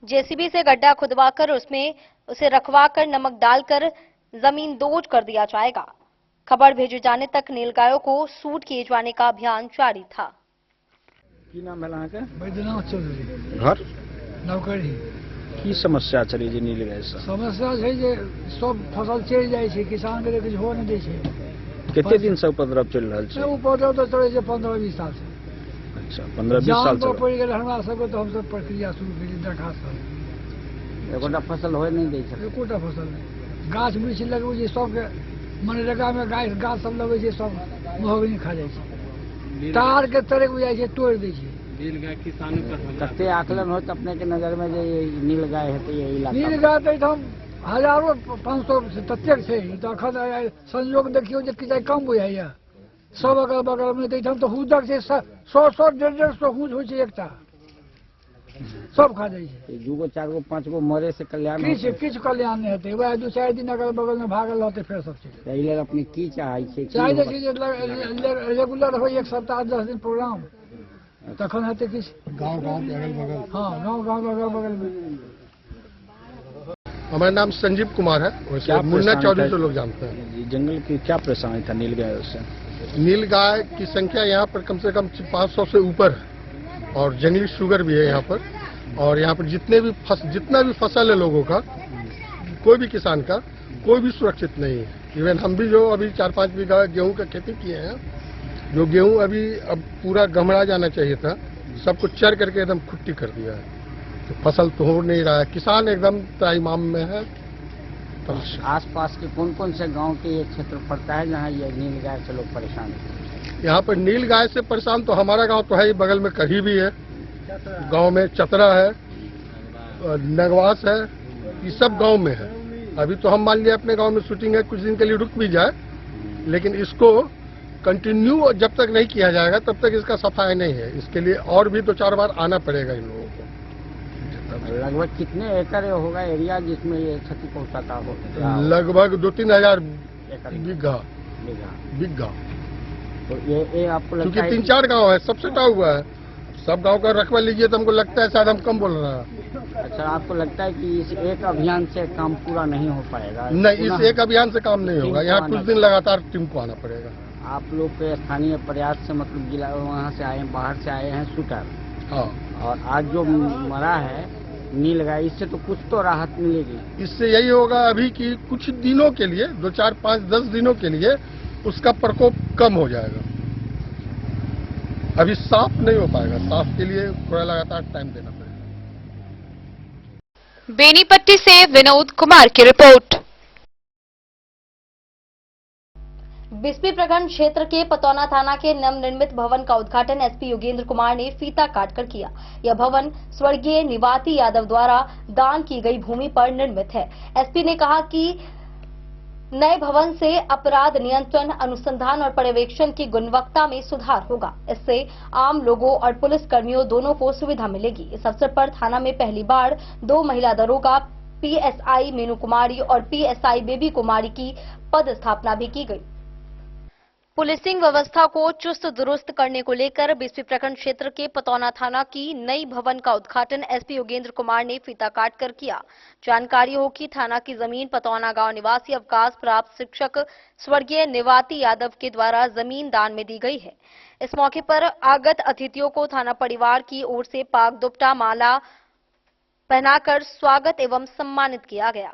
जेसीबी से गड्ढा खुदवाकर उसमें उसे रखवाकर नमक डालकर जमीन दोज कर दिया जाएगा। खबर भेजे जाने तक नीलगायों को शूट किए जाने का अभियान जारी था। की नाम है के? वैद्यनाथ चौधरी, घर नवकड़ी। की समस्या चली जे नीलगाय से? समस्या है जे सब फसल चल जाए छे, किसान के कुछ हो नहीं दे छे। कितने दिन से उपद्रव चल रहल छे? उपद्रव तो चले छे 15-20 साल से। अच्छा, 15-20 साल से पड़ गेल हमरा सब तो हम सब प्रक्रिया शुरू करी दरखास्त। एकोटा फसल होय नहीं दे छे। एकोटा फसल नहीं। गाछ वृक्ष लगबे जे सब के मनरेगा में गाछ सब लगे छे, सब महोगनी खा जाए छे। तार के तरह बुझाई छे, तोड़ दे छे। नीलगाय किसानों का कते आकलन होत अपने के नजर में जे नीलगाय हेतै ये इलाका? नीलगाय तो हम हजारों 500 से तक छे। तो अखन संयोग देखियो जे किछ कम बुझाइया। सब अगल बगल में तो हम तो हुदक से 100 150 हुद होय छे एकटा, सब खा जाए छे। 2 गो 4 गो 5 गो मरे से कल्याण किछ कल्याण नहीं हेतै। वह 2-4 दिन अगल बगल में भागल रहते फिर सब चीज। एहिले अपने की चाहै छे? चाहे जे रेगुलर हो 1 सप्ताह 10 दिन प्रोग्राम, तखन हेतै किछ गांव के अगल बगल। हाँ, गांव अगल बगल में हमारा नाम संजीव कुमार है, वैसे मुन्ना चौधरी से लोग जानते हैं। जंगल की क्या परेशानी था नीलगाय से? नीलगाय की संख्या यहाँ पर कम से कम 500 से ऊपर है और जंगली शुगर भी है यहाँ पर। और यहाँ पर जितना भी फसल है लोगों का, कोई भी किसान का कोई भी सुरक्षित नहीं है। इवन हम भी जो अभी 4-5 बीघा गेहूं का खेती किए हैं, जो गेहूं अभी अब पूरा गमड़ा जाना चाहिए था, सबको चर करके एकदम खुट्टी कर दिया है। तो फसल तो हो नहीं रहा है, किसान एकदम त्राहिमाम में है। आसपास के कौन कौन से गांव के ये क्षेत्र पड़ता है जहां ये नीलगाय से लोग परेशान हैं? यहाँ पर नीलगाय से परेशान तो हमारा गांव तो है ही, बगल में कहीं भी है, गांव में चतरा है, नगवास है, ये सब गांव में है। अभी तो हम मान लिया अपने गांव में शूटिंग है, कुछ दिन के लिए रुक भी जाए, लेकिन इसको कंटिन्यू जब तक नहीं किया जाएगा तब तक इसका सफाई नहीं है। इसके लिए और भी 2-4 बार आना पड़ेगा इन लोगों को। लगभग कितने एकड़ होगा एरिया जिसमें ये क्षति पहुंचाता हो? लगभग 2-3 हजार बीघा। तो ये आपको लगता क्योंकि है 3-4 गांव है, सब सटा हुआ है। सब गांव का रकबा लीजिए तो हमको लगता है शायद हम कम बोल रहे हैं। अच्छा, आपको लगता है कि इस एक अभियान से काम पूरा नहीं हो पाएगा? नहीं, इस एक अभियान से काम नहीं होगा। यहाँ कुछ दिन लगातार टीम को आना पड़ेगा। आप लोग के स्थानीय प्रयास से मतलब जिला वहाँ से आए, बाहर से आए हैं शूटर, हाँ, और आज जो मरा है नीलगाय, इससे तो कुछ तो राहत मिलेगी। इससे यही होगा अभी कि कुछ दिनों के लिए 2-4, 5-10 दिनों के लिए उसका प्रकोप कम हो जाएगा। अभी साफ नहीं हो पाएगा, साफ के लिए थोड़ा लगातार टाइम देना पड़ेगा। बेनीपट्टी से विनोद कुमार की रिपोर्ट। बिस्पी प्रखंड क्षेत्र के पतौना थाना के नवनिर्मित भवन का उद्घाटन एसपी योगेंद्र कुमार ने फीता काटकर किया। यह भवन स्वर्गीय निवाती यादव द्वारा दान की गई भूमि पर निर्मित है। एसपी ने कहा कि नए भवन से अपराध नियंत्रण, अनुसंधान और पर्यवेक्षण की गुणवत्ता में सुधार होगा। इससे आम लोगों और पुलिस कर्मियों दोनों को सुविधा मिलेगी। इस अवसर पर थाना में पहली बार 2 महिला दरोगा पीएसआई मीनू कुमारी और पीएसआई बेबी कुमारी की पदस्थापना भी की गई। पुलिसिंग व्यवस्था को चुस्त दुरुस्त करने को लेकर बिस्पी प्रखंड क्षेत्र के पतौना थाना की नई भवन का उद्घाटन एसपी योगेंद्र कुमार ने फीता काटकर किया। जानकारी हो कि थाना की जमीन पतौना गांव निवासी अवकाश प्राप्त शिक्षक स्वर्गीय निवाती यादव के द्वारा जमीन दान में दी गई है। इस मौके पर आगत अतिथियों को थाना परिवार की ओर से पाक दुपट्टा माला पहनाकर स्वागत एवं सम्मानित किया गया।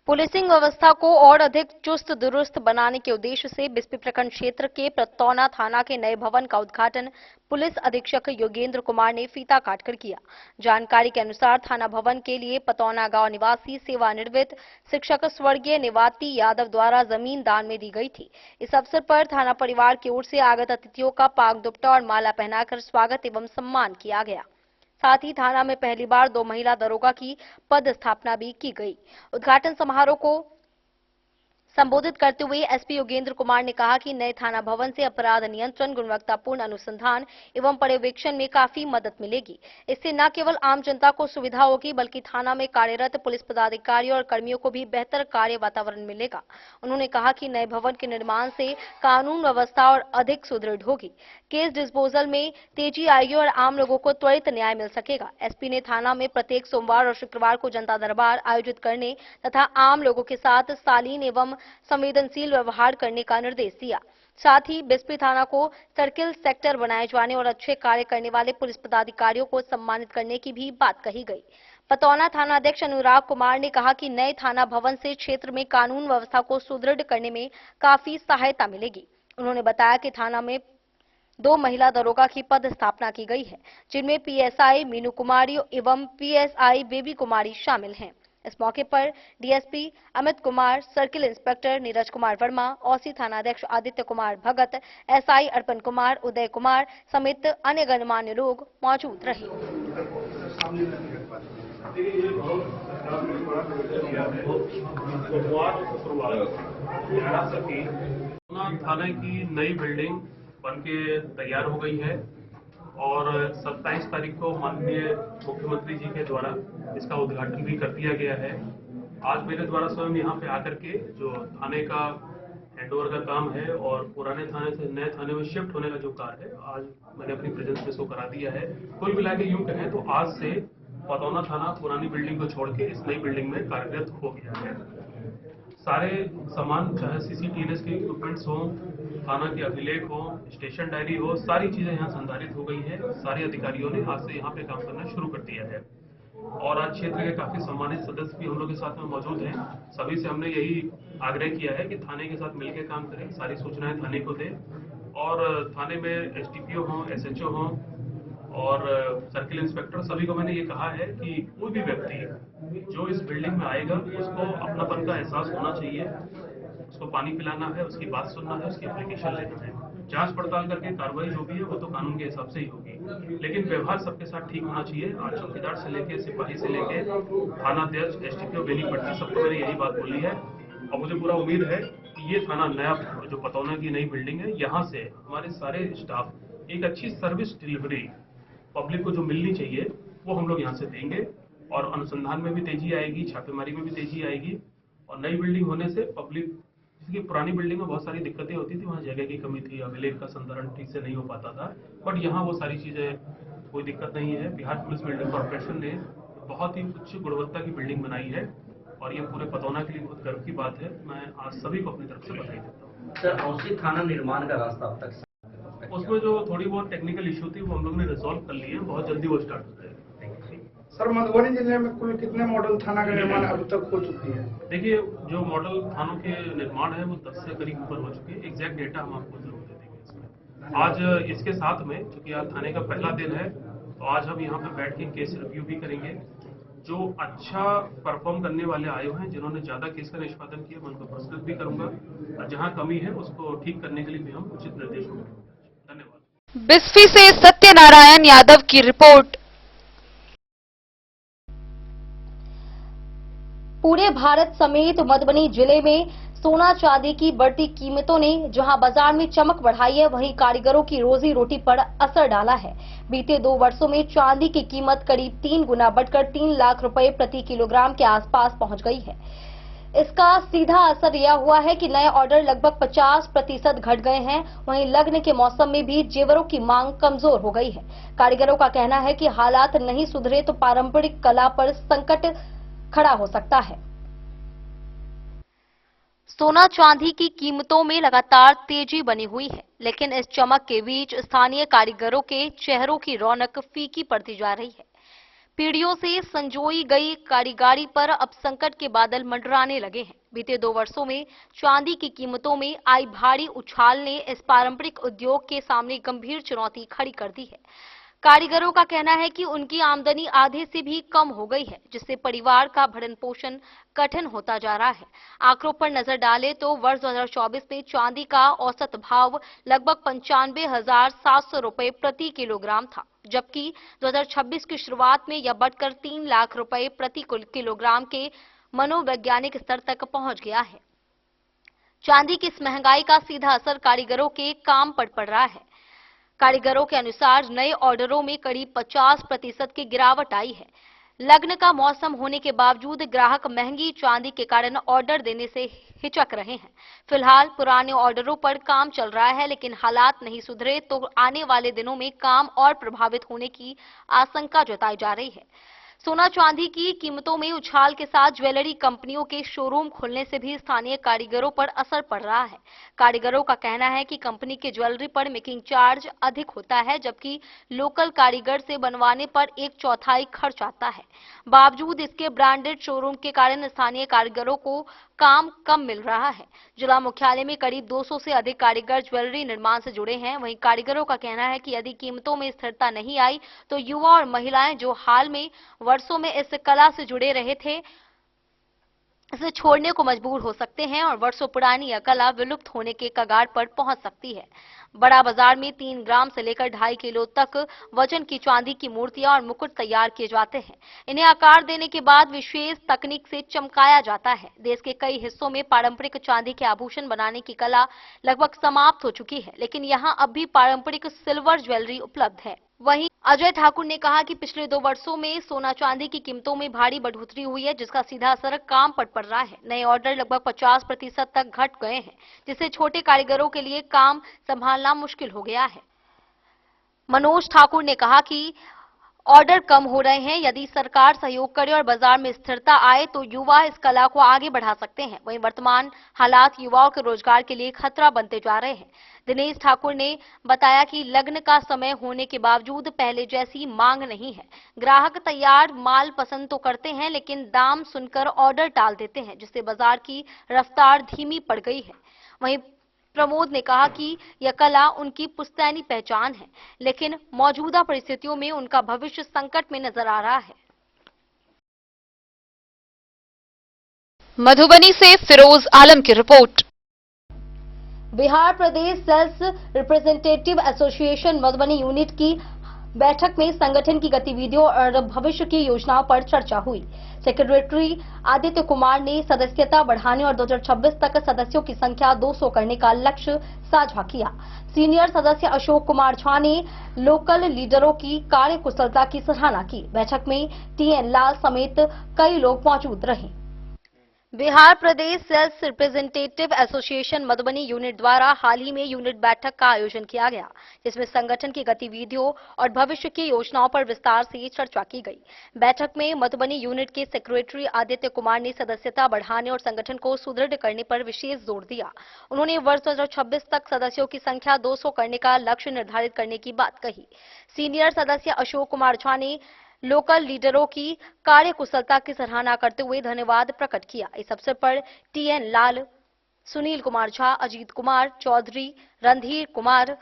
पुलिसिंग व्यवस्था को और अधिक चुस्त दुरुस्त बनाने के उद्देश्य से बिस्पी प्रखंड क्षेत्र के पतौना थाना के नए भवन का उद्घाटन पुलिस अधीक्षक योगेंद्र कुमार ने फीता काटकर किया। जानकारी के अनुसार थाना भवन के लिए पतौना गांव निवासी सेवानिवृत्त शिक्षक स्वर्गीय निवाती यादव द्वारा जमीन दान में दी गई थी। इस अवसर पर थाना परिवार की ओर से आगत अतिथियों का पाक दुपट्टा और माला पहनाकर स्वागत एवं सम्मान किया गया। साथ ही थाना में पहली बार 2 महिला दरोगा की पदस्थापना भी की गई। उद्घाटन समारोह को संबोधित करते हुए एसपी योगेंद्र कुमार ने कहा कि नए थाना भवन से अपराध नियंत्रण, गुणवत्तापूर्ण अनुसंधान एवं पर्यवेक्षण में काफी मदद मिलेगी। इससे न केवल आम जनता को सुविधा होगी बल्कि थाना में कार्यरत पुलिस पदाधिकारियों और कर्मियों को भी बेहतर कार्य वातावरण मिलेगा। उन्होंने कहा कि नए भवन के निर्माण से कानून व्यवस्था और अधिक सुदृढ़ होगी, केस डिस्पोजल में तेजी आएगी और आम लोगों को त्वरित न्याय मिल सकेगा। एसपी ने थाना में प्रत्येक सोमवार और शुक्रवार को जनता दरबार आयोजित करने तथा आम लोगों के साथ शालीन एवं संवेदनशील व्यवहार करने का निर्देश दिया। साथ ही बिस्पी थाना को सर्किल सेक्टर बनाए जाने और अच्छे कार्य करने वाले पुलिस पदाधिकारियों को सम्मानित करने की भी बात कही गई। पतौना थाना अध्यक्ष अनुराग कुमार ने कहा कि नए थाना भवन से क्षेत्र में कानून व्यवस्था को सुदृढ़ करने में काफी सहायता मिलेगी। उन्होंने बताया कि थाना में 2 महिला दरोगा की पद स्थापना की गई है, जिनमें पीएसआई मीनू कुमारी एवं पीएसआई बेबी कुमारी शामिल हैं। इस मौके पर DSP Amit Kumar, circle inspector Neeraj Kumar Verma, Ausi थानाध्यक्ष आदित्य कुमार भगत, एसआई अर्पण कुमार, उदय कुमार समेत अन्य गणमान्य लोग मौजूद रहे। थाने की नई बिल्डिंग बनके तैयार हो गई है और 27 तारीख को माननीय मुख्यमंत्री जी के द्वारा इसका उद्घाटन भी कर दिया गया है। आज मेरे द्वारा स्वयं यहाँ पे आकर के जो थाने का हैंडओवर का काम है और पुराने थाने से नए थाने में शिफ्ट होने का जो कार्य है, आज मैंने अपनी प्रेजेंस में शो करा दिया है। कुल मिला के यूं कहें तो आज से पतौना थाना पुरानी बिल्डिंग को छोड़ के इस नई बिल्डिंग में कार्यरत हो गया है। सारे सामान, चाहे सीसीटीएनएस के इक्विपमेंट्स हो, थाना के अभिलेख हो, स्टेशन डायरी हो, सारी चीजें यहाँ संधारित हो गई है। सारे अधिकारियों ने आज से यहाँ पे काम करना शुरू कर दिया है और आज क्षेत्र के काफी सम्मानित सदस्य भी हम लोग के साथ में मौजूद हैं। सभी से हमने यही आग्रह किया है कि थाने के साथ मिलकर काम करें, सारी सूचनाएं थाने को दें और थाने में एसडीपीओ हो, एसएचओ हो और सर्किल इंस्पेक्टर, सभी को मैंने ये कहा है कि कोई भी व्यक्ति जो इस बिल्डिंग में आएगा उसको अपनापन का एहसास होना चाहिए, उसको पानी पिलाना है, उसकी बात सुनना है, उसकी एप्लीकेशन लेना है। जांच पड़ताल करके कार्रवाई जो भी है वो तो कानून के हिसाब से ही होगी, लेकिन व्यवहार सबके साथ ठीक होना चाहिए। आज चौकीदार से लेके, सिपाही से लेके, थानाध्यक्ष, एसडीपीओ, बेनीपट्टी, सबको मैंने यही बात बोली है और मुझे पूरा उम्मीद है कि ये थाना नया जो पतौना की नई बिल्डिंग है, यहाँ से हमारे सारे स्टाफ एक अच्छी सर्विस डिलीवरी पब्लिक को जो मिलनी चाहिए वो हम लोग यहाँ से देंगे और अनुसंधान में भी तेजी आएगी, छापेमारी में भी तेजी आएगी। और नई बिल्डिंग होने से पब्लिक, जिसकी पुरानी बिल्डिंग में बहुत सारी दिक्कतें होती थी, वहाँ जगह की कमी थी, अभिलेख का संधारण ठीक से नहीं हो पाता था, बट यहाँ वो सारी चीजें कोई दिक्कत नहीं है। बिहार पुलिस बिल्डिंग कॉर्पोरेशन ने बहुत ही उच्च गुणवत्ता की बिल्डिंग बनाई है और ये पूरे पतौना के लिए बहुत गर्व की बात है। मैं आज सभी को अपनी तरफ से बधाई देता हूँ। सर, औसी थाना निर्माण का रास्ता अब तक उसमें जो थोड़ी बहुत टेक्निकल इशू थी वो हम लोग ने रिजॉल्व कर ली है, बहुत जल्दी वो स्टार्ट हो जाएगा। सर, मधुबनी जिले में कुल कितने मॉडल थाना का निर्माण अब तक हो चुकी है? देखिए, जो मॉडल थानों के निर्माण है वो 10 से करीब ऊपर हो चुके हैं। एग्जैक्ट डेटा हम आपको जरूर दे देंगे इसमें। आज इसके साथ में, चूंकि आज थाने का पहला दिन है, तो आज हम यहाँ पे बैठ के केस रिव्यू भी करेंगे। जो अच्छा परफॉर्म करने वाले आए हैं, जिन्होंने ज्यादा केस का निष्पादन किया, मैं उनको पुरस्कृत भी करूंगा और जहाँ कमी है उसको ठीक करने के लिए भी हम उचित निर्देश देंगे। धन्यवाद। बिस्फी से सत्यनारायण यादव की रिपोर्ट। पूरे भारत समेत मधुबनी जिले में सोना चांदी की बढ़ती कीमतों ने जहां बाजार में चमक बढ़ाई है, वहीं कारीगरों की रोजी रोटी पर असर डाला है। बीते 2 वर्षों में चांदी की कीमत करीब 3 गुना बढ़कर 3 लाख रुपए प्रति किलोग्राम के आसपास पहुंच गई है। इसका सीधा असर यह हुआ है कि नए ऑर्डर लगभग 50% घट गए हैं। वहीं लग्न के मौसम में भी जेवरों की मांग कमजोर हो गई है। कारीगरों का कहना है कि हालात नहीं सुधरे तो पारंपरिक कला पर संकट खड़ा हो सकता है। सोना चांदी की कीमतों में लगातार तेजी बनी हुई है, लेकिन इस चमक के बीच स्थानीय कारीगरों के चेहरों की रौनक फीकी पड़ती जा रही है। पीढ़ियों से संजोई गई कारीगरी पर अब संकट के बादल मंडराने लगे हैं। बीते 2 वर्षों में चांदी की कीमतों में आई भारी उछाल ने इस पारंपरिक उद्योग के सामने गंभीर चुनौती खड़ी कर दी है। कारीगरों का कहना है कि उनकी आमदनी आधे से भी कम हो गई है, जिससे परिवार का भरण पोषण कठिन होता जा रहा है। आंकड़ों पर नजर डालें तो वर्ष 2024 में चांदी का औसत भाव लगभग 95,700 रुपए प्रति किलोग्राम था, जबकि 2026 की शुरुआत में यह बढ़कर 3 लाख रुपए प्रति किलोग्राम के मनोवैज्ञानिक स्तर तक पहुंच गया है। चांदी की इस महंगाई का सीधा असर कारीगरों के काम पर पड़ रहा है। कारीगरों के अनुसार नए ऑर्डरों में करीब 50% की गिरावट आई है। लग्न का मौसम होने के बावजूद ग्राहक महंगी चांदी के कारण ऑर्डर देने से हिचक रहे हैं। फिलहाल पुराने ऑर्डरों पर काम चल रहा है, लेकिन हालात नहीं सुधरे तो आने वाले दिनों में काम और प्रभावित होने की आशंका जताई जा रही है। सोना चांदी की कीमतों में उछाल के साथ ज्वेलरी कंपनियों के शोरूम खुलने से भी स्थानीय कारीगरों पर असर पड़ रहा है। कारीगरों का कहना है कि कंपनी के ज्वेलरी पर मेकिंग चार्ज अधिक होता है, जबकि लोकल कारीगर से बनवाने पर 1/4 खर्च आता है। बावजूद इसके ब्रांडेड शोरूम के कारण स्थानीय कारीगरों को काम कम मिल रहा है। जिला मुख्यालय में करीब 200 से अधिक कारीगर ज्वेलरी निर्माण से जुड़े हैं। वहीं कारीगरों का कहना है कि यदि कीमतों में स्थिरता नहीं आई तो युवा और महिलाएं जो हाल में वर्षों में इस कला से जुड़े रहे थे, इसे छोड़ने को मजबूर हो सकते हैं और वर्षों पुरानी यह कला विलुप्त होने के कगार पर पहुंच सकती है। बड़ा बाजार में 3 ग्राम से लेकर 2.5 किलो तक वजन की चांदी की मूर्तियां और मुकुट तैयार किए जाते हैं। इन्हें आकार देने के बाद विशेष तकनीक से चमकाया जाता है। देश के कई हिस्सों में पारंपरिक चांदी के आभूषण बनाने की कला लगभग समाप्त हो चुकी है, लेकिन यहाँ अब भी पारंपरिक सिल्वर ज्वेलरी उपलब्ध है। वहीं अजय ठाकुर ने कहा कि पिछले 2 वर्षों में सोना चांदी की कीमतों में भारी बढ़ोतरी हुई है, जिसका सीधा असर काम पर पड़ रहा है। नए ऑर्डर लगभग 50% तक घट गए हैं, जिससे छोटे कारीगरों के लिए काम संभालना मुश्किल हो गया है। मनोज ठाकुर ने कहा कि ऑर्डर कम हो रहे हैं। यदि सरकार सहयोग करे और बाजार में स्थिरता आए तो युवा इस कला को आगे बढ़ा सकते हैं। वहीं वर्तमान हालात युवाओं के रोजगार के लिए खतरा बनते जा रहे हैं। दिनेश ठाकुर ने बताया कि लग्न का समय होने के बावजूद पहले जैसी मांग नहीं है। ग्राहक तैयार माल पसंद तो करते हैं, लेकिन दाम सुनकर ऑर्डर टाल देते हैं, जिससे बाजार की रफ्तार धीमी पड़ गई है। वहीं प्रमोद ने कहा कि यह कला उनकी पुश्तैनी पहचान है, लेकिन मौजूदा परिस्थितियों में उनका भविष्य संकट में नजर आ रहा है। मधुबनी से फिरोज आलम की report. Bihar Pradesh sales representative association Madhubani unit की बैठक में संगठन की गतिविधियों और भविष्य की योजनाओं पर चर्चा हुई। सेक्रेटरी आदित्य कुमार ने सदस्यता बढ़ाने और 2026 तक सदस्यों की संख्या 200 करने का लक्ष्य साझा किया। सीनियर सदस्य अशोक कुमार झा ने लोकल लीडरों की कार्यकुशलता की सराहना की। बैठक में टीएन लाल समेत कई लोग मौजूद रहे। Bihar Pradesh sales representative association Madhubani unit द्वारा हाल ही में यूनिट बैठक का आयोजन किया गया, जिसमें संगठन की गतिविधियों और भविष्य की योजनाओं पर विस्तार से चर्चा की गई। बैठक में मधुबनी यूनिट के सेक्रेटरी आदित्य कुमार ने सदस्यता बढ़ाने और संगठन को सुदृढ़ करने पर विशेष जोर दिया। उन्होंने वर्ष 2026 तक सदस्यों की संख्या 200 करने का लक्ष्य निर्धारित करने की बात कही। सीनियर सदस्य अशोक कुमार झा ने लोकल लीडरों की कार्यकुशलता की सराहना करते हुए धन्यवाद प्रकट किया। इस अवसर पर टीएन लाल, सुनील कुमार झा, अजीत कुमार चौधरी, रणधीर कुमार,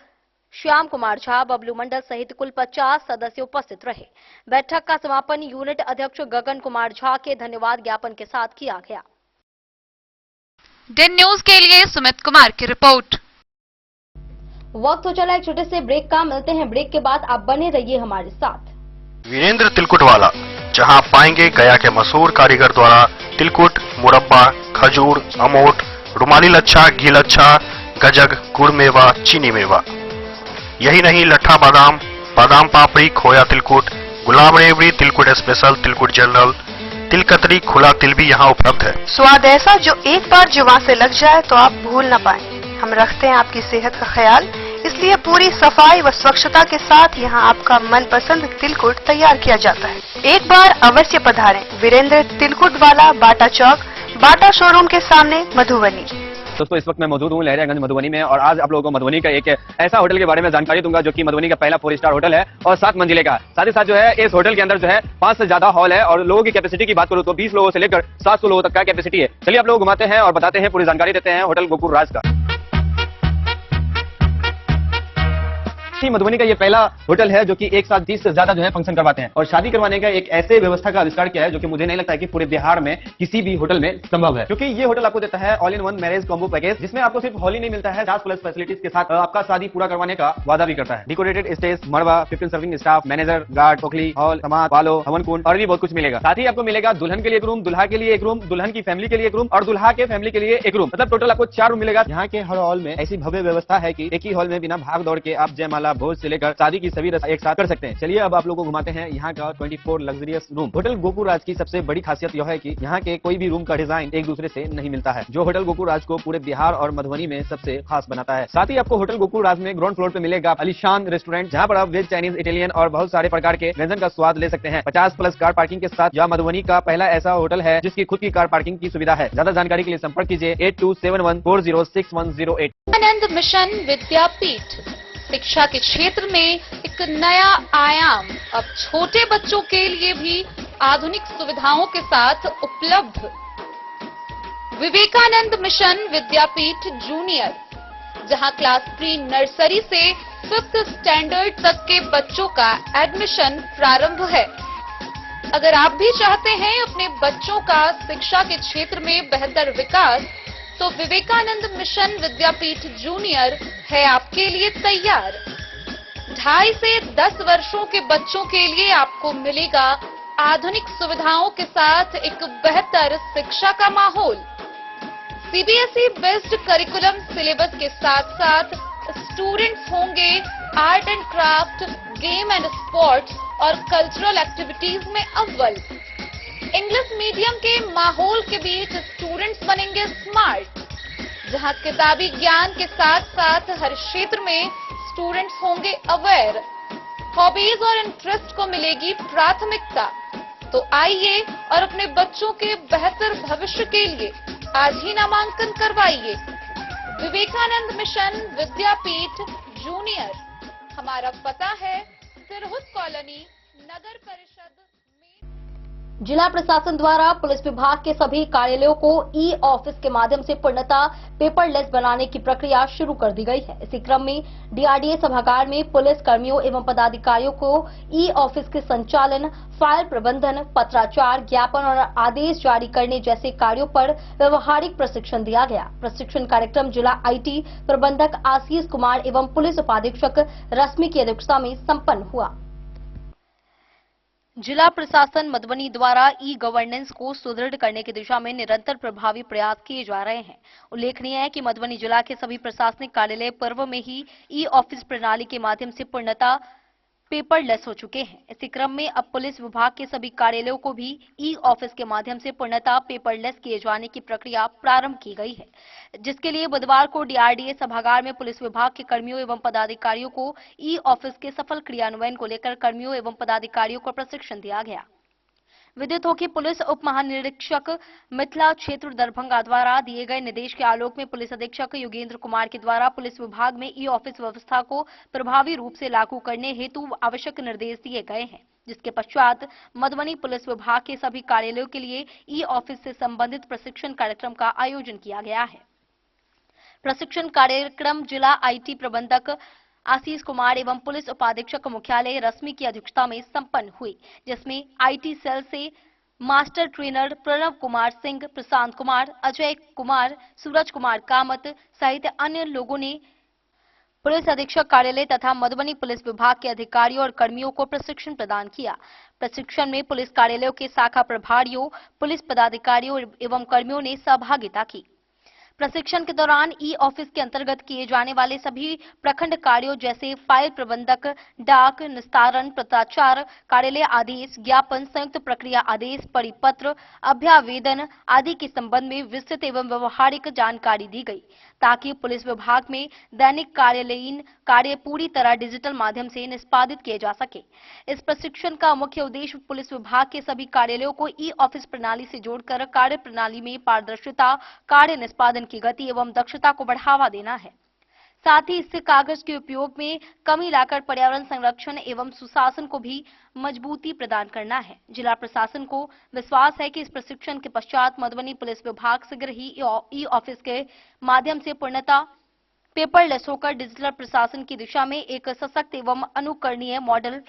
श्याम कुमार झा, बबलू मंडल सहित कुल 50 सदस्य उपस्थित रहे। बैठक का समापन यूनिट अध्यक्ष गगन कुमार झा के धन्यवाद ज्ञापन के साथ किया गया। दिन न्यूज के लिए सुमित कुमार की रिपोर्ट। वक्त हो चला एक छोटे से ब्रेक का। मिलते हैं ब्रेक के बाद, आप बने रहिए हमारे साथ। वीरेंद्र तिलकुट वाला, जहां पाएंगे गया के मशहूर कारीगर द्वारा तिलकुट, मुरब्बा, खजूर, अमोट, रुमाली लच्छा, घी लच्छा, गजक, गुड़ मेवा, चीनी मेवा। यही नहीं, लट्ठा बादाम, बादाम पापड़ी, खोया तिलकुट, गुलाब रेवड़ी, तिलकुट स्पेशल, तिलकुट जनरल, तिलकतरी, खुला तिल भी यहाँ उपलब्ध है। स्वाद ऐसा जो एक बार जुबान से लग जाए तो आप भूल न पाए। हम रखते हैं आपकी सेहत का ख्याल, इसलिए पूरी सफाई व स्वच्छता के साथ यहाँ आपका मनपसंद तिलकुट तैयार किया जाता है। एक बार अवश्य पधारें वीरेंद्र तिलकुट वाला, बाटा चौक, बाटा शोरूम के सामने, मधुबनी। दोस्तों, इस वक्त मैं मौजूद हूँ लहरियागंज मधुबनी में और आज आप लोगों को मधुबनी का एक ऐसा होटल के बारे में जानकारी दूंगा जो कि मधुबनी का पहला 4 स्टार होटल है और 7 मंजिले का। साथ ही साथ जो है इस होटल के अंदर जो है 5 से ज्यादा हॉल है और लोगों की कैपेसिटी की बात करूँ तो 20 लोगों से लेकर 700 लोगों तक का कैपेसिटी है। चलिए आप लोग घुमाते हैं और बताते हैं, पूरी जानकारी देते हैं होटल गोकुल राज का। मधुबनी का ये पहला होटल है जो कि एक साथ 30 से ज्यादा जो है फंक्शन करवाते हैं और शादी करवाने का एक ऐसे व्यवस्था का आविष्कार किया है जो कि मुझे नहीं लगता है कि पूरे बिहार में किसी भी होटल में संभव है, क्योंकि ये होटल आपको देता है all in one marriage combo package, जिसमें आपको सिर्फ हॉल ही नहीं मिलता है, 50+ फैसिलिटीज के साथ आपका शादी पूरा करवाने का वादा भी करता है। डेकोरेटेड स्टेज, मड़वा, 15 सर्विंग स्टाफ, मैनेजर, गार्ड, टोकली, हॉल, समाज, वालो, हवन कुंड और भी बहुत कुछ मिलेगा। साथ ही आपको मिलेगा दुल्हन के लिए एक रूम, दुल्हा के लिए एक रूम, दुल्हन की फैमिली के लिए एक रूम और दुल्हा के फैमिली के लिए एक रूम। मतलब टोटल आपको 4 रूम मिलेगा। यहाँ के हर हॉल में ऐसी भव्य व्यवस्था है कि एक ही हॉल में बिना भाग दौड़ के आप जयमाला, भोज से लेकर शादी की सभी रस्म एक साथ कर सकते हैं। चलिए अब आप लोगों को घुमाते हैं यहाँ का 24 लग्जरियस रूम। होटल गोकुल राज की सबसे बड़ी खासियत यह है कि यहाँ के कोई भी रूम का डिजाइन एक दूसरे से नहीं मिलता है, जो होटल गोकुल राज को पूरे बिहार और मधुबनी में सबसे खास बनाता है। साथ ही आपको होटल गोकुल राज में ग्राउंड फ्लोर पे मिलेगा आलीशान रेस्टोरेंट, जहाँ पर आप वेज, चाइनीज, इटालियन और बहुत सारे प्रकार के व्यंजन का स्वाद ले सकते हैं। 50+ कार पार्किंग के साथ यह मधुबनी का पहला ऐसा होटल है जिसकी खुद की कार पार्किंग की सुविधा है। ज्यादा जानकारी के लिए संपर्क कीजिए 8271406108। आनंद मिशन विद्यापीठ शिक्षा के क्षेत्र में एक नया आयाम अब छोटे बच्चों के लिए भी आधुनिक सुविधाओं के साथ उपलब्ध। विवेकानंद मिशन विद्यापीठ जूनियर, जहां क्लास प्री नर्सरी से 5th स्टैंडर्ड तक के बच्चों का एडमिशन प्रारंभ है। अगर आप भी चाहते हैं अपने बच्चों का शिक्षा के क्षेत्र में बेहतर विकास, तो विवेकानंद मिशन विद्यापीठ जूनियर है आपके लिए तैयार। 2.5 से 10 वर्षों के बच्चों के लिए आपको मिलेगा आधुनिक सुविधाओं के साथ एक बेहतर शिक्षा का माहौल। सीबीएसई बेस्ड करिकुलम सिलेबस के साथ साथ स्टूडेंट्स होंगे art and craft, game and sports और कल्चरल एक्टिविटीज में अव्वल। इंग्लिश मीडियम के माहौल के बीच स्टूडेंट्स बनेंगे स्मार्ट, जहां किताबी ज्ञान के साथ साथ हर क्षेत्र में स्टूडेंट्स होंगे अवेयर। हॉबीज और इंटरेस्ट को मिलेगी प्राथमिकता। तो आइए और अपने बच्चों के बेहतर भविष्य के लिए आज ही नामांकन करवाइए। विवेकानंद मिशन विद्यापीठ जूनियर। हमारा पता है सिरहुत कॉलोनी, नगर परिषद। जिला प्रशासन द्वारा पुलिस विभाग के सभी कार्यालयों को ई ऑफिस के माध्यम से पूर्णतः पेपरलेस बनाने की प्रक्रिया शुरू कर दी गई है। इसी क्रम में डीआरडीए सभागार में पुलिस कर्मियों एवं पदाधिकारियों को ई ऑफिस के संचालन, फाइल प्रबंधन, पत्राचार, ज्ञापन और आदेश जारी करने जैसे कार्यों पर व्यवहारिक प्रशिक्षण दिया गया। प्रशिक्षण कार्यक्रम जिला आईटी प्रबंधक आशीष कुमार एवं पुलिस उपाधीक्षक रश्मि की अध्यक्षता में संपन्न हुआ। जिला प्रशासन मधुबनी द्वारा ई गवर्नेंस को सुदृढ़ करने की दिशा में निरंतर प्रभावी प्रयास किए जा रहे हैं। उल्लेखनीय है कि मधुबनी जिला के सभी प्रशासनिक कार्यालय पूर्व में ही ई ऑफिस प्रणाली के माध्यम से पूर्णतः पेपरलेस हो चुके हैं। इसी क्रम में अब पुलिस विभाग के सभी कार्यालयों को भी ई ऑफिस के माध्यम से पूर्णतः पेपरलेस किए जाने की प्रक्रिया प्रारंभ की गई है, जिसके लिए बुधवार को डीआरडीए सभागार में पुलिस विभाग के कर्मियों एवं पदाधिकारियों को ई ऑफिस के सफल क्रियान्वयन को लेकर कर्मियों एवं पदाधिकारियों को प्रशिक्षण दिया गया। विदित हो कि पुलिस उप महानिरीक्षक मिथिला क्षेत्र दरभंगा द्वारा दिए गए निर्देश के आलोक में पुलिस अधीक्षक योगेंद्र कुमार के द्वारा पुलिस विभाग में ई ऑफिस व्यवस्था को प्रभावी रूप से लागू करने हेतु आवश्यक निर्देश दिए गए हैं, जिसके पश्चात मधुबनी पुलिस विभाग के सभी कार्यालयों के लिए ई ऑफिस से संबंधित प्रशिक्षण कार्यक्रम का आयोजन किया गया है। प्रशिक्षण कार्यक्रम जिला आईटी प्रबंधक आशीष कुमार एवं पुलिस उपाधीक्षक मुख्यालय रश्मि की अध्यक्षता में संपन्न हुई, जिसमें आईटी सेल से मास्टर ट्रेनर प्रणव कुमार सिंह, प्रशांत कुमार, अजय कुमार, सूरज कुमार कामत सहित अन्य लोगों ने पुलिस अधीक्षक कार्यालय तथा मधुबनी पुलिस विभाग के अधिकारियों और कर्मियों को प्रशिक्षण प्रदान किया। प्रशिक्षण में पुलिस कार्यालयों के शाखा प्रभारियों, पुलिस पदाधिकारियों एवं कर्मियों ने सहभागिता की। प्रशिक्षण के दौरान ई ऑफिस के अंतर्गत किए जाने वाले सभी प्रखंड कार्यों जैसे फाइल प्रबंधक, डाक निस्तारण, पत्राचार, कार्यालय आदेश, ज्ञापन, संयुक्त प्रक्रिया आदेश, परिपत्र, अभ्यावेदन आदि के संबंध में विस्तृत एवं व्यवहारिक जानकारी दी गई, ताकि पुलिस विभाग में दैनिक कार्यालयीन कार्य पूरी तरह डिजिटल माध्यम से निष्पादित किए जा सके। इस प्रशिक्षण का मुख्य उद्देश्य पुलिस विभाग के सभी कार्यालयों को ई ऑफिस प्रणाली से जोड़कर कार्य प्रणाली में पारदर्शिता, कार्य निष्पादन की गति एवं दक्षता को बढ़ावा देना है। साथ ही इससे कागज के उपयोग में कमी लाकर पर्यावरण संरक्षण एवं सुशासन को भी मजबूती प्रदान करना है। जिला प्रशासन को विश्वास है कि इस प्रशिक्षण के पश्चात मधुबनी पुलिस विभाग शीघ्र ही ई ऑफिस के माध्यम से पूर्णतः पेपरलेस होकर डिजिटल प्रशासन की दिशा में एक सशक्त एवं अनुकरणीय मॉडल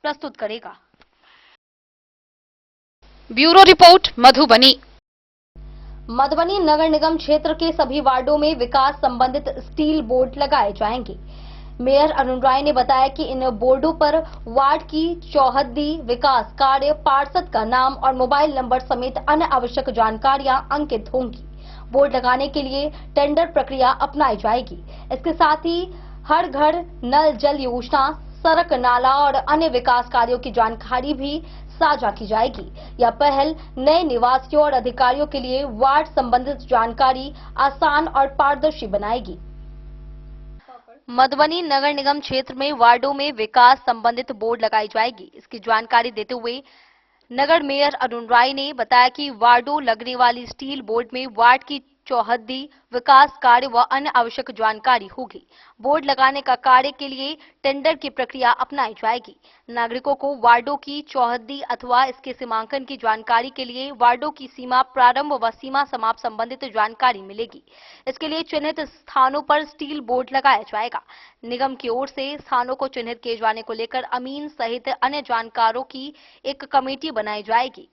प्रस्तुत करेगा। Bureau report Madhubani. मधुबनी नगर निगम क्षेत्र के सभी वार्डों में विकास संबंधित स्टील बोर्ड लगाए जाएंगे। मेयर अरुण राय ने बताया कि इन बोर्डों पर वार्ड की चौहद्दी, विकास कार्य, पार्षद का नाम और मोबाइल नंबर समेत अन्य आवश्यक जानकारियां अंकित होंगी। बोर्ड लगाने के लिए टेंडर प्रक्रिया अपनाई जाएगी। इसके साथ ही हर घर नल जल योजना, सड़क, नाला और अन्य विकास कार्यों की जानकारी भी साझा की जाएगी। यह पहल नए निवासियों और अधिकारियों के लिए वार्ड संबंधित जानकारी आसान और पारदर्शी बनाएगी। मधुबनी नगर निगम क्षेत्र में वार्डों में विकास संबंधित बोर्ड लगाई जाएगी। इसकी जानकारी देते हुए नगर मेयर अरुण राय ने बताया कि वार्डों लगने वाली स्टील बोर्ड में वार्ड की चौहद्दी, विकास कार्य व अन्य आवश्यक जानकारी होगी। बोर्ड लगाने का कार्य के लिए टेंडर की प्रक्रिया अपनाई जाएगी। नागरिकों को वार्डों की चौहद्दी अथवा इसके सीमांकन की जानकारी के लिए वार्डों की सीमा प्रारंभ व सीमा समाप्त संबंधित जानकारी मिलेगी। इसके लिए चिन्हित स्थानों पर स्टील बोर्ड लगाया जाएगा। निगम की ओर से स्थानों को चिन्हित किए जाने को लेकर अमीन सहित अन्य जानकारों की एक कमेटी बनाई जाएगी।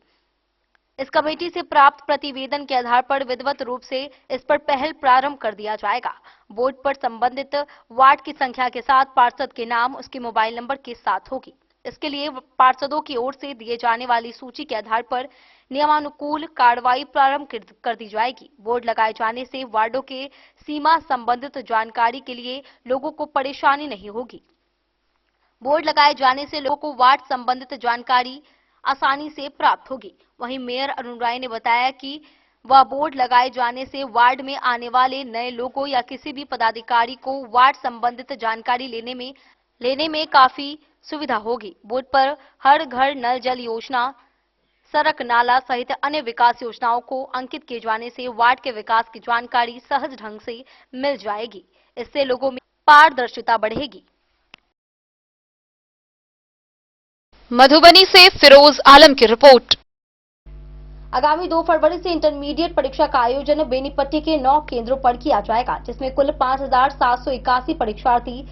इस कमेटी से प्राप्त प्रतिवेदन के आधार पर विधिवत रूप से इस पर पहल प्रारंभ कर दिया जाएगा। बोर्ड पर संबंधित वार्ड की संख्या के साथ पार्षद के नाम उसके मोबाइल नंबर के साथ होगी। इसके लिए पार्षदों की ओर से दिए जाने वाली सूची के आधार पर नियमानुकूल कार्रवाई प्रारंभ कर दी जाएगी। बोर्ड लगाए जाने से वार्डों के सीमा संबंधित जानकारी के लिए लोगों को परेशानी नहीं होगी। बोर्ड लगाए जाने से लोगों को वार्ड संबंधित जानकारी आसानी से प्राप्त होगी। वहीं मेयर अरुण राय ने बताया कि वह बोर्ड लगाए जाने से वार्ड में आने वाले नए लोगों या किसी भी पदाधिकारी को वार्ड संबंधित जानकारी लेने में काफी सुविधा होगी। बूथ पर हर घर नल जल योजना, सड़क नाला सहित अन्य विकास योजनाओं को अंकित किए जाने से वार्ड के विकास की जानकारी सहज ढंग से मिल जाएगी। इससे लोगों में पारदर्शिता बढ़ेगी। मधुबनी से फिरोज आलम की रिपोर्ट। आगामी 2 फरवरी से इंटरमीडिएट परीक्षा का आयोजन बेनीपट्टी के 9 केंद्रों पर किया जाएगा, जिसमें कुल 5,781 परीक्षार्थी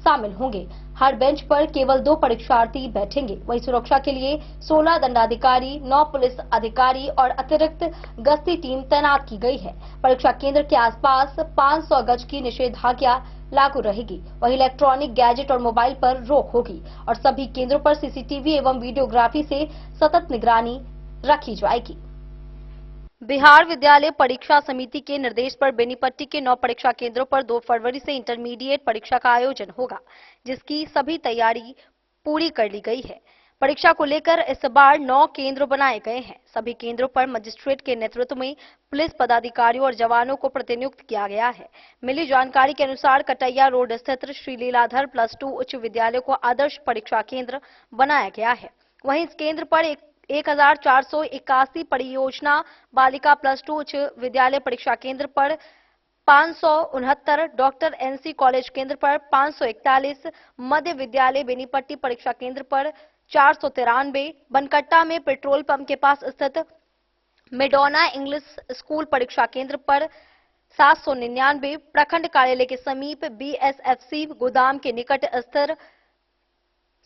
शामिल होंगे। हर बेंच पर केवल 2 परीक्षार्थी बैठेंगे। वहीं सुरक्षा के लिए 16 दंडाधिकारी, 9 पुलिस अधिकारी और अतिरिक्त गश्ती टीम तैनात की गई है। परीक्षा केंद्र के आसपास 500 गज की निषेधाज्ञा लागू रहेगी। वहीं इलेक्ट्रॉनिक गैजेट और मोबाइल पर रोक होगी और सभी केंद्रों पर सीसीटीवी एवं वीडियोग्राफी से सतत निगरानी रखी जाएगी। बिहार विद्यालय परीक्षा समिति के निर्देश पर बेनीपट्टी के 9 परीक्षा केंद्रों पर 2 फरवरी से इंटरमीडिएट परीक्षा का आयोजन होगा, जिसकी सभी तैयारी पूरी कर ली गई है। परीक्षा को लेकर इस बार 9 केंद्र बनाए गए हैं। सभी केंद्रों पर मजिस्ट्रेट के नेतृत्व में पुलिस पदाधिकारियों और जवानों को प्रतिनियुक्त किया गया है। मिली जानकारी के अनुसार कटैया रोड स्थित श्री लीलाधर +2 उच्च विद्यालय को आदर्श परीक्षा केंद्र बनाया गया है। वहीं इस केंद्र पर 1481 परियोजना बालिका +2 उच्च विद्यालय परीक्षा केंद्र पर 569, डॉक्टर NC कॉलेज केंद्र पर 541, मध्य विद्यालय बेनीपट्टी परीक्षा केंद्र पर 493, बनकट्टा में पेट्रोल पंप के पास स्थित मेडोना इंग्लिश स्कूल परीक्षा केंद्र पर 799, प्रखंड कार्यालय के समीप BSFC गोदाम के निकट स्थित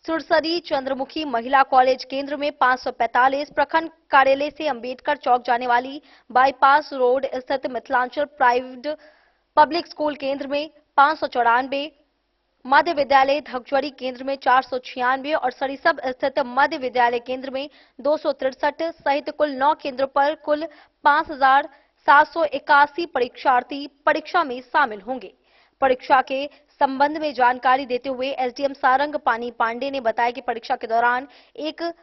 सुरसरी चंद्रमुखी महिला कॉलेज केंद्र में 545, प्रखंड कार्यालय से अंबेडकर चौक जाने वाली बाईपास रोड स्थित मिथिलांचल प्राइवेट पब्लिक स्कूल केंद्र में 594, मध्य विद्यालय धगजड़ी केंद्र में 496 और सरिसब स्थित मध्य विद्यालय केंद्र में 263 सहित कुल 9 केंद्रों पर कुल 5,781 परीक्षार्थी परीक्षा में शामिल होंगे। परीक्षा के संबंध में जानकारी देते हुए एसडीएम सारंग पानी पांडे ने बताया कि परीक्षा के दौरान एक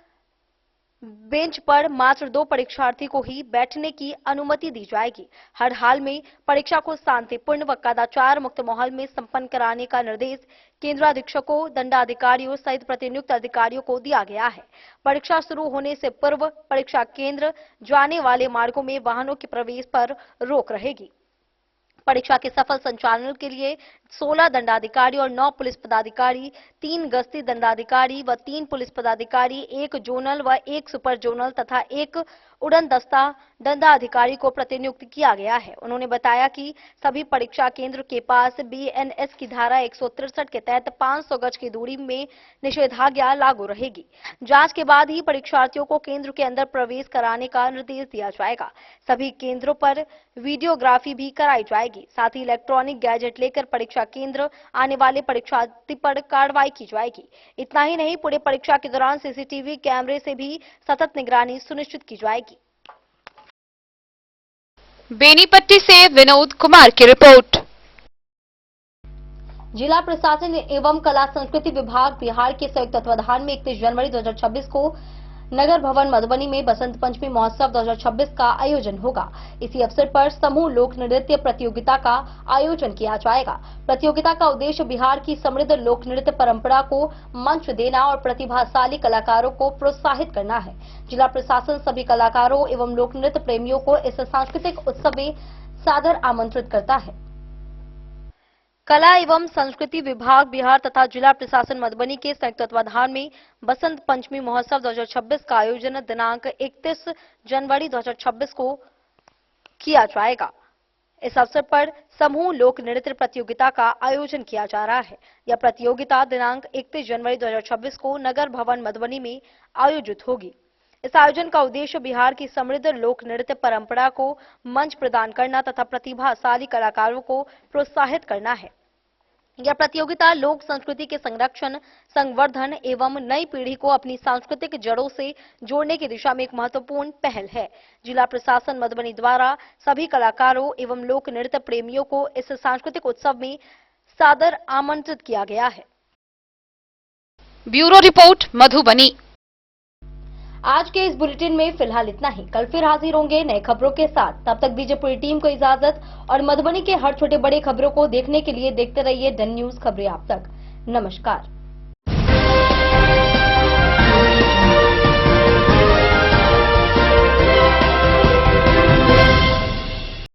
बेंच पर मात्र 2 परीक्षार्थी को ही बैठने की अनुमति दी जाएगी। हर हाल में परीक्षा को शांतिपूर्ण व कदाचार मुक्त माहौल में संपन्न कराने का निर्देश केंद्राधीक्षकों, दंडाधिकारियों सहित प्रतिनियुक्त अधिकारियों को दिया गया है। परीक्षा शुरू होने से पूर्व परीक्षा केंद्र जाने वाले मार्गों में वाहनों के प्रवेश पर रोक रहेगी। परीक्षा के सफल संचालन के लिए 16 दंडाधिकारी और 9 पुलिस पदाधिकारी, 3 गश्ती दंडाधिकारी व 3 पुलिस पदाधिकारी, 1 जोनल व 1 सुपर जोनल तथा 1 उड़न दस्ता दंडाधिकारी को प्रतिनियुक्त किया गया है। उन्होंने बताया कि सभी परीक्षा केंद्र के पास BNS की धारा 163 के तहत 500 गज की दूरी में निषेधाज्ञा लागू रहेगी। जांच के बाद ही परीक्षार्थियों को केंद्र के अंदर प्रवेश कराने का निर्देश दिया जाएगा। सभी केंद्रों पर वीडियोग्राफी भी कराई जाएगी। साथ ही इलेक्ट्रॉनिक गैजेट लेकर परीक्षा केंद्र आने वाले परीक्षार्थी पर कार्रवाई की जाएगी। इतना ही नहीं, पूरे परीक्षा के दौरान सीसीटीवी कैमरे से भी सतत निगरानी सुनिश्चित की जाएगी। बेनीपट्टी से विनोद कुमार की रिपोर्ट। जिला प्रशासन एवं कला संस्कृति विभाग बिहार के संयुक्त तत्वाधान में 31 जनवरी 2026 को नगर भवन मधुबनी में बसंत पंचमी महोत्सव 2026 का आयोजन होगा। इसी अवसर पर समूह लोक नृत्य प्रतियोगिता का आयोजन किया जाएगा। प्रतियोगिता का उद्देश्य बिहार की समृद्ध लोक नृत्य परंपरा को मंच देना और प्रतिभाशाली कलाकारों को प्रोत्साहित करना है। जिला प्रशासन सभी कलाकारों एवं लोक नृत्य प्रेमियों को इस सांस्कृतिक उत्सव में सादर आमंत्रित करता है। कला एवं संस्कृति विभाग बिहार तथा जिला प्रशासन मधुबनी के संयुक्त तत्वाधान में बसंत पंचमी महोत्सव 2026 का आयोजन दिनांक 31 जनवरी 2026 को किया जाएगा। इस अवसर पर समूह लोक नृत्य प्रतियोगिता का आयोजन किया जा रहा है। यह प्रतियोगिता दिनांक 31 जनवरी 2026 को नगर भवन मधुबनी में आयोजित होगी। इस आयोजन का उद्देश्य बिहार की समृद्ध लोक नृत्य परंपरा को मंच प्रदान करना तथा प्रतिभाशाली कलाकारों को प्रोत्साहित करना है। यह प्रतियोगिता लोक संस्कृति के संरक्षण, संवर्धन एवं नई पीढ़ी को अपनी सांस्कृतिक जड़ों से जोड़ने की दिशा में एक महत्वपूर्ण पहल है। जिला प्रशासन मधुबनी द्वारा सभी कलाकारों एवं लोक नृत्य प्रेमियों को इस सांस्कृतिक उत्सव में सादर आमंत्रित किया गया है। Bureau report Madhubani. आज के इस बुलेटिन में फिलहाल इतना ही। कल फिर हाजिर होंगे नए खबरों के साथ। तब तक दीजिए पूरी टीम को इजाजत और मधुबनी के हर छोटे बड़े खबरों को देखने के लिए देखते रहिए डन न्यूज खबरें आप तक। नमस्कार।